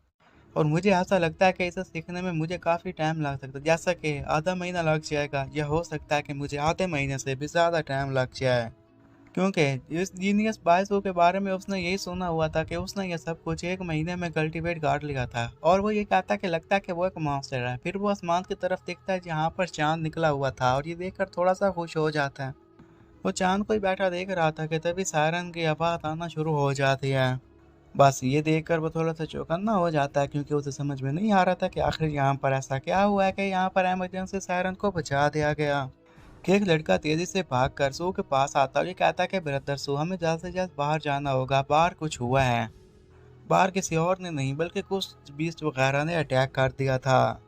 और मुझे ऐसा लगता है कि इसे सीखने में मुझे काफ़ी टाइम लग सकता है, जैसा कि आधा महीना लग जाएगा या हो सकता है कि मुझे आधे महीने से भी ज़्यादा टाइम लग जाए। क्योंकि इस जीनियस बायसो के बारे में उसने यही सुना हुआ था कि उसने ये सब कुछ 1 महीने में कल्टीवेट कर लिया था और वो ये कहता कि लगता है कि वो एक मॉन्स्टर है। फिर वो आसमान की तरफ देखता है जहाँ पर चांद निकला हुआ था और ये देखकर थोड़ा सा खुश हो जाता है। वो चांद को ही बैठा देख रहा था कि तभी सायरन की आवाज़ आना शुरू हो जाती है। बस ये देखकर वो थोड़ा सा चौकन्ना हो जाता है, क्योंकि उसे समझ में नहीं आ रहा था कि आखिर यहाँ पर ऐसा क्या हुआ है कि यहाँ पर इमरजेंसी सायरन को बचा दिया गया। कि एक लड़का तेजी से भागकर सू के पास आता और ये कहता है कि ब्रदर सू, हमें जल्द से जल्द बाहर जाना होगा, बाहर कुछ हुआ है। बाहर किसी और ने नहीं बल्कि कुछ बीस्ट वगैरह ने अटैक कर दिया था।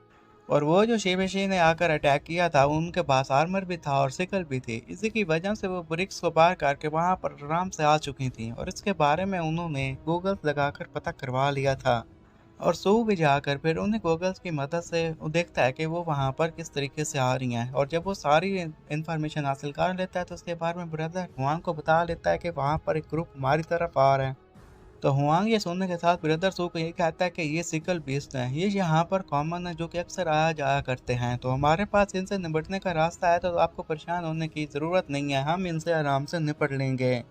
और वो जो शिवशी ने आकर अटैक किया था उनके पास आर्मर भी था और सिकल भी थी, इसी की वजह से वो ब्रिक्स को पार करके वहां पर आराम से आ चुकी थी और इसके बारे में उन्होंने गूगल लगाकर पता करवा लिया था। और सू भी जाकर फिर उन्हें गूगल्स की मदद से वो देखता है कि वो वहाँ पर किस तरीके से आ रही हैं और जब वो सारी इन्फॉर्मेशन हासिल कर लेता है तो उसके बारे में ब्रदर हुआंग को बता देता है कि वहाँ पर एक ग्रुप हमारी तरफ आ रहा है। तो हुआंग ये सुनने के साथ ब्रदर सू को ये कहता है कि ये सिकल बीस्ट हैं, ये यहाँ पर कॉमन है जो कि अक्सर आया जाया करते हैं, तो हमारे पास इनसे निपटने का रास्ता है, तो आपको परेशान होने की ज़रूरत नहीं है, हम इनसे आराम से निपट लेंगे।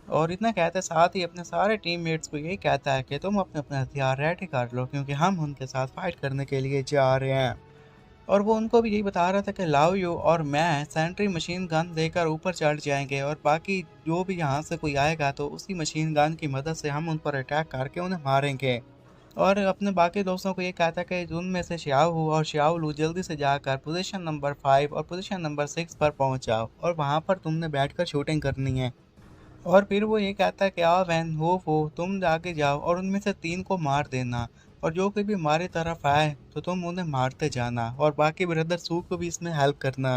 और इतना कहते साथ ही अपने सारे टीममेट्स को यही कहता है कि तुम अपने अपने हथियार रेडी कर लो, क्योंकि हम उनके साथ फाइट करने के लिए जा रहे हैं। और वो उनको भी यही बता रहा था कि लाओ यू और मैं सेंट्री मशीन गन लेकर ऊपर चढ़ जाएंगे और बाकी जो भी यहाँ से कोई आएगा तो उसी मशीन गन की मदद से हम उन पर अटैक करके उन्हें मारेंगे। और अपने बाकी दोस्तों को ये कहता है कि उनमें से श्याओ और श्याओलू जल्दी से जाकर पोजीशन नंबर 5 और पोजीशन नंबर 6 पर पहुंच जाओ और वहां पर तुमने बैठकर शूटिंग करनी है। और फिर वो ये कहता है कि आ वैन हो तुम आगे जाओ और उनमें से 3 को मार देना और जो कोई भी हमारी तरफ आए तो तुम उन्हें मारते जाना और बाकी ब्रदर सू को भी इसमें हेल्प करना।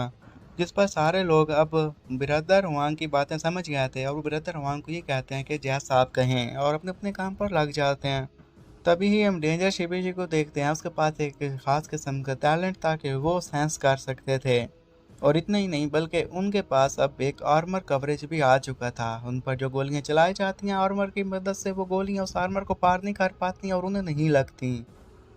जिस पर सारे लोग अब ब्रदर हुआंग की बातें समझ गए थे और ब्रदर हुआंग को ये कहते हैं कि जैसा आप कहें और अपने अपने काम पर लग जाते हैं। तभी ही हम डेंजर शिबिजी को देखते हैं। उसके पास एक खास किस्म का टैलेंट था कि वो सेंस कर सकते थे और इतना ही नहीं बल्कि उनके पास अब एक आर्मर कवरेज भी आ चुका था। उन पर जो गोलियां चलाई जाती हैं आर्मर की मदद से, वो गोलियां उस आर्मर को पार नहीं कर पाती और उन्हें नहीं लगती।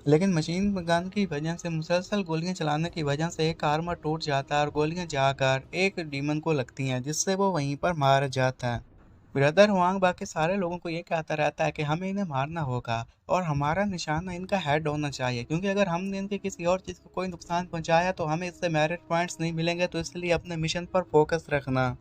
लेकिन मशीन गन की वजह से, मुसलसल गोलियां चलाने की वजह से एक आर्मर टूट जाता है और गोलियां जाकर एक डीमन को लगती हैं, जिससे वो वहीं पर मार जाता है। ब्रदर हुआंग बाकी सारे लोगों को ये कहता रहता है कि हमें इन्हें मारना होगा और हमारा निशाना इनका हेड होना चाहिए, क्योंकि अगर हमने इनके किसी और चीज़ को कोई नुकसान पहुंचाया तो हमें इससे मेरिट पॉइंट्स नहीं मिलेंगे, तो इसलिए अपने मिशन पर फोकस रखना।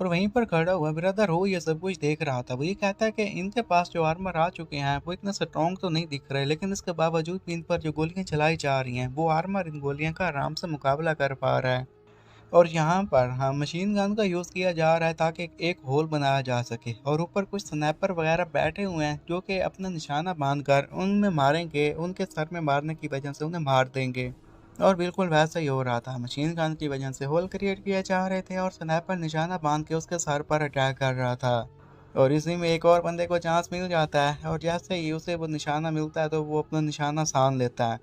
और वहीं पर खड़ा हुआ ब्रदर हो ये सब कुछ देख रहा था। वो ये कहता है कि इनके पास जो आर्मर आ चुके हैं वो इतने स्ट्रॉन्ग तो नहीं दिख रहे, लेकिन इसके बावजूद भी इन पर जो गोलियां चलाई जा रही हैं वो आर्मर इन गोलियां का आराम से मुकाबला कर पा रहा है। और यहाँ पर हाँ मशीन गन का यूज़ किया जा रहा है ताकि एक होल बनाया जा सके, और ऊपर कुछ स्नैपर वगैरह बैठे हुए हैं जो कि अपना निशाना बांधकर उनमें मारेंगे, उनके सर में मारने की वजह से उन्हें मार देंगे। और बिल्कुल वैसा ही हो रहा था। मशीन गन की वजह से होल क्रिएट किए जा रहे थे और स्नैपर निशाना बांध के उसके सर पर अटैक कर रहा था। और इसी में एक और बंदे को चांस मिल जाता है और जैसे ही उसे वो निशाना मिलता है तो वो अपना निशाना सान लेता है।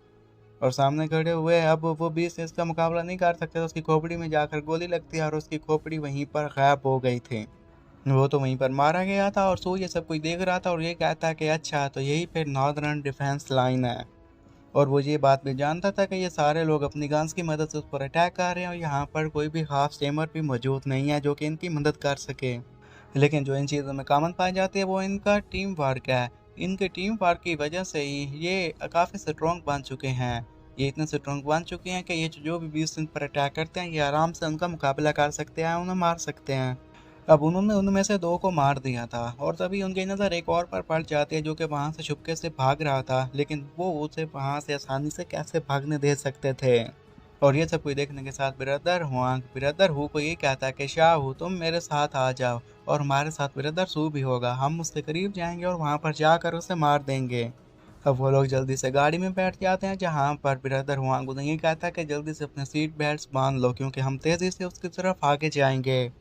और सामने खड़े हुए अब वो 20 इसका मुकाबला नहीं कर सकते, तो उसकी खोपड़ी में जाकर गोली लगती है और उसकी खोपड़ी वहीं पर गायब हो गई थी। वो तो वहीं पर मारा गया था और सो ये सब कुछ देख रहा था और ये कहता है कि अच्छा तो यही फिर नॉर्दर्न डिफेंस लाइन है। और वो ये बात भी जानता था कि ये सारे लोग अपनी गन्स की मदद से उस पर अटैक कर रहे हैं और यहाँ पर कोई भी खास टेमर भी मौजूद नहीं है जो कि इनकी मदद कर सके। लेकिन जो इन चीज़ों में कॉमन पाई जाती है वो इनका टीम वर्क है। इनके टीम वर्क की वजह से ही ये काफ़ी स्ट्रॉन्ग बन चुके हैं। ये इतने स्ट्रॉन्ग बन चुके हैं कि ये जो भी बीस इन पर अटैक करते हैं ये आराम से उनका मुकाबला कर सकते हैं, उन्हें मार सकते हैं। अब उन्होंने उनमें से दो को मार दिया था और तभी उनकी नज़र एक और पर पड़ जाती है जो कि वहाँ से छुपके से भाग रहा था, लेकिन वो उसे वहाँ से आसानी से कैसे भागने दे सकते थे। और ये सब कुछ देखने के साथ ब्रदर हु को ये कहता है कि शाहू तुम मेरे साथ आ जाओ और हमारे साथ ब्रदर सू भी होगा, हम उसके करीब जाएंगे और वहाँ पर जाकर उसे मार देंगे। अब वो लोग जल्दी से गाड़ी में बैठ जाते हैं जहाँ पर ब्रदर हुआंग उन्हें ये कहता है कि जल्दी से अपने सीट बेल्ट बांध लो क्योंकि हम तेज़ी से उसकी तरफ आगे जाएंगे।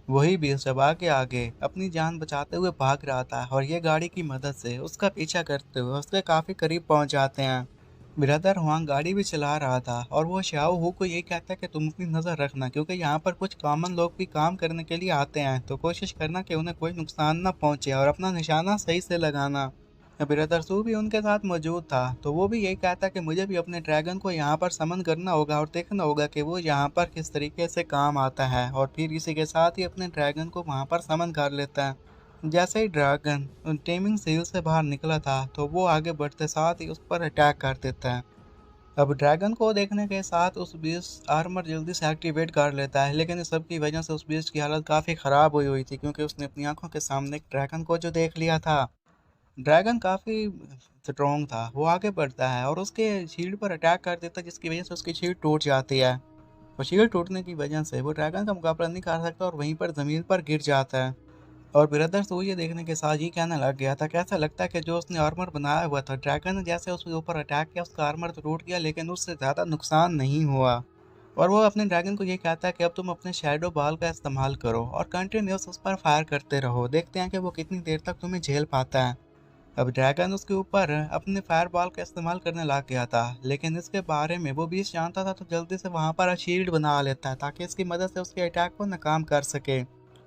वही भी जब आगे आगे अपनी जान बचाते हुए भाग रहा था और ये गाड़ी की मदद से उसका पीछा करते हुए उसके काफ़ी करीब पहुंच जाते हैं। ब्रदर हुआंग गाड़ी भी चला रहा था और वो श्याओ हु को ये कहता है कि तुम अपनी नज़र रखना क्योंकि यहाँ पर कुछ कॉमन लोग भी काम करने के लिए आते हैं, तो कोशिश करना कि उन्हें कोई नुकसान ना पहुंचे और अपना निशाना सही से लगाना। ब्रदर सू भी उनके साथ मौजूद था, तो वो भी यही कहता कि मुझे भी अपने ड्रैगन को यहाँ पर समन करना होगा और देखना होगा कि वो यहाँ पर किस तरीके से काम आता है, और फिर इसी के साथ ही अपने ड्रैगन को वहाँ पर समन कर लेता है। जैसे ही ड्रैगन टेमिंग सील से बाहर निकला था तो वो आगे बढ़ते साथ ही उस पर अटैक कर देता है। अब ड्रैगन को देखने के साथ उस बीस्ट आर्मर जल्दी से एक्टिवेट कर लेता है, लेकिन इस सब की वजह से उस बीस्ट की हालत काफ़ी ख़राब हुई हुई थी क्योंकि उसने अपनी आंखों के सामने एक ड्रैगन को जो देख लिया था। ड्रैगन काफ़ी स्ट्रॉन्ग था, वो आगे बढ़ता है और उसके शील्ड पर अटैक कर देता है जिसकी वजह से उसकी शील्ड टूट जाती है। और शील्ड टूटने की वजह से वो ड्रैगन का मुकाबला नहीं कर सकता और वहीं पर ज़मीन पर गिर जाता है। और ब्रदर्स तो ये देखने के साथ ही कहने लग गया था कैसा लगता है कि जो उसने आर्मर बनाया हुआ था, ड्रैगन ने जैसे उसके ऊपर अटैक किया उसका आर्मर तो टूट गया लेकिन उससे ज़्यादा नुकसान नहीं हुआ। और वो अपने ड्रैगन को ये कहता है कि अब तुम अपने शैडो बॉल का इस्तेमाल करो और कंटिन्यूस उस पर फायर करते रहो, देखते हैं कि वो कितनी देर तक तुम्हें झेल पाता है। अब ड्रैगन उसके ऊपर अपने फायर बॉल का इस्तेमाल करने लग गया था, लेकिन इसके बारे में वो भी जानता था तो जल्दी से वहां पर शील्ड बना लेता है ताकि इसकी मदद से उसके अटैक को नाकाम कर सके।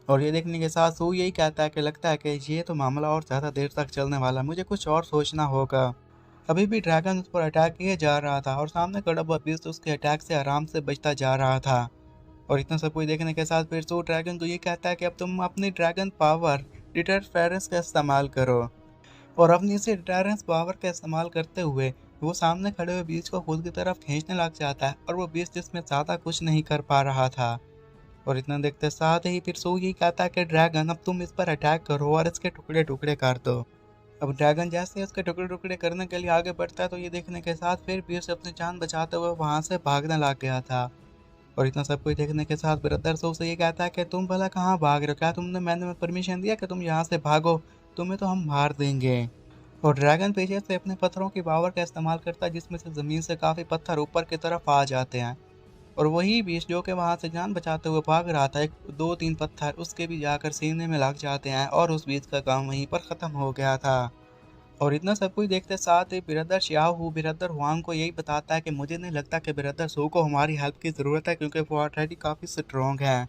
और ये देखने के साथ सू यही कहता है कि लगता है कि ये तो मामला और ज़्यादा देर तक चलने वाला है, मुझे कुछ और सोचना होगा। अभी भी ड्रैगन उस पर अटैक किए जा रहा था और सामने खड़ा हुआ बीस्ट उसके अटैक से आराम से बचता जा रहा था। और इतना सब कुछ देखने के साथ फिर सू ड्रैगन को ये कहता है कि अब तुम अपनी ड्रैगन पावर डिटरफेरेंस का इस्तेमाल करो। और अपनी इसी डिटरेंस पावर का इस्तेमाल करते हुए वो सामने खड़े हुए बीच को खुद की तरफ खींचने लग जाता है और वो बीच जिसमें ज़्यादा कुछ नहीं कर पा रहा था। और इतना देखते साथ ही फिर सू ही कहता है कि ड्रैगन अब तुम इस पर अटैक करो और इसके टुकड़े टुकड़े कर दो। अब ड्रैगन जैसे उसके टुकड़े टुकड़े करने के लिए आगे बढ़ता है तो ये देखने के साथ फिर बीच अपनी जान बचाते हुए वहाँ से भागने लग गया था। और इतना सब कुछ देखने के साथ ब्रदर सू से ये कहता है कि तुम भला कहाँ भाग रहे हो, क्या मैंने परमिशन दिया कि तुम यहाँ से भागो, तुम्हें तो हम मार देंगे। और ड्रैगन पीछे से अपने पत्थरों की पावर का इस्तेमाल करता है जिसमें से ज़मीन से काफ़ी पत्थर ऊपर की तरफ आ जाते हैं। और वही बीच जो कि वहाँ से जान बचाते हुए भाग रहा था, एक दो तीन पत्थर उसके भी जाकर सीने में लग जाते हैं और उस बीच का काम वहीं पर ख़त्म हो गया था। और इतना सब कुछ देखते साथ ही ब्रदर श्याओ ब्रदर हुआंग को यही बताता है कि मुझे नहीं लगता कि ब्रदर सू को हमारी हेल्प की ज़रूरत है, क्योंकि वो ऑलरेडी काफ़ी स्ट्रॉन्ग है।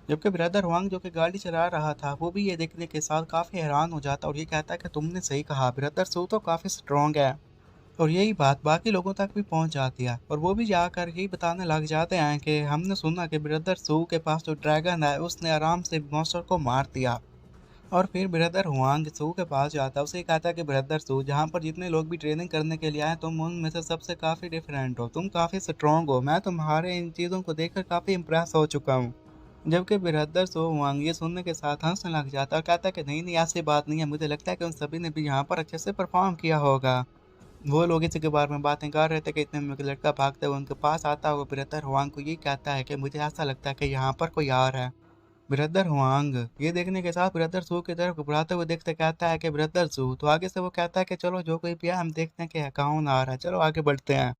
जबकि ब्रदर हुआंग जो कि गाड़ी चला रहा था वो भी ये देखने के साथ काफ़ी हैरान हो जाता है और ये कहता है कि तुमने सही कहा, ब्रदर सू तो काफ़ी स्ट्रॉन्ग है। और यही बात बाकी लोगों तक भी पहुंच जाती है और वो भी जाकर यही बताने लग जाते हैं कि हमने सुना कि ब्रदर सू के पास जो ड्रैगन है उसने आराम से मॉन्स्टर को मार दिया। और फिर ब्रदर हुआंग सू के पास जाता है, उसे कहता है कि ब्रदर सू, जहाँ पर जितने लोग भी ट्रेनिंग करने के लिए आए तुम उनमें से सबसे काफ़ी डिफरेंट हो, तुम काफ़ी स्ट्रांग हो, मैं तुम्हारे इन चीज़ों को देखकर काफ़ी इम्प्रेस हो चुका हूँ। जबकि ब्रदर सो हुआंग ये सुनने के साथ हंसने लग जाता है और कहता है कि नहीं नहीं, ऐसी बात नहीं है, मुझे लगता है कि उन सभी ने भी यहाँ पर अच्छे से परफॉर्म किया होगा। वो लोग इसी के बारे में बातें कर रहे थे कि इतने में एक लड़का भागते हुए उनके पास आता है और ब्रदर हुआंग को ये कहता है कि मुझे ऐसा लगता है कि यहाँ पर कोई आ रहा है। ब्रदर हुआंग ये देखने के साथ ब्रदर सू की तरफ घबराते हुए देखते कहता है कि ब्रदर सू, तो आगे से वो कहता है कि चलो जो कोई भी है हम देखते हैं कि कौन आ रहा है, चलो आगे बढ़ते हैं।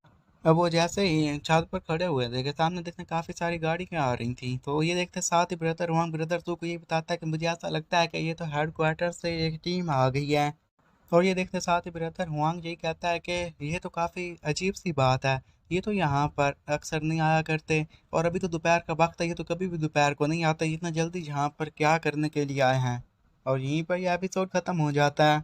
अब वो जैसे ही छत पर खड़े हुए थे कि सामने देखने काफी सारी गाड़ियां आ रही थी, तो ये देखते साथ ही ब्रदर हुआंग ब्रदर सू को ये बताता है कि मुझे ऐसा लगता है कि ये तो हेडक्वार्टर से एक टीम आ गई है। और ये देखते साथ ही ब्रदर हुआंग यही कहता है कि ये तो काफ़ी अजीब सी बात है, ये तो यहाँ पर अक्सर नहीं आया करते और अभी तो दोपहर का वक्त है, ये तो कभी भी दोपहर को नहीं आता, इतना जल्दी यहाँ पर क्या करने के लिए आए हैं। और यहीं पर यह एपिसोड ख़त्म हो जाता है।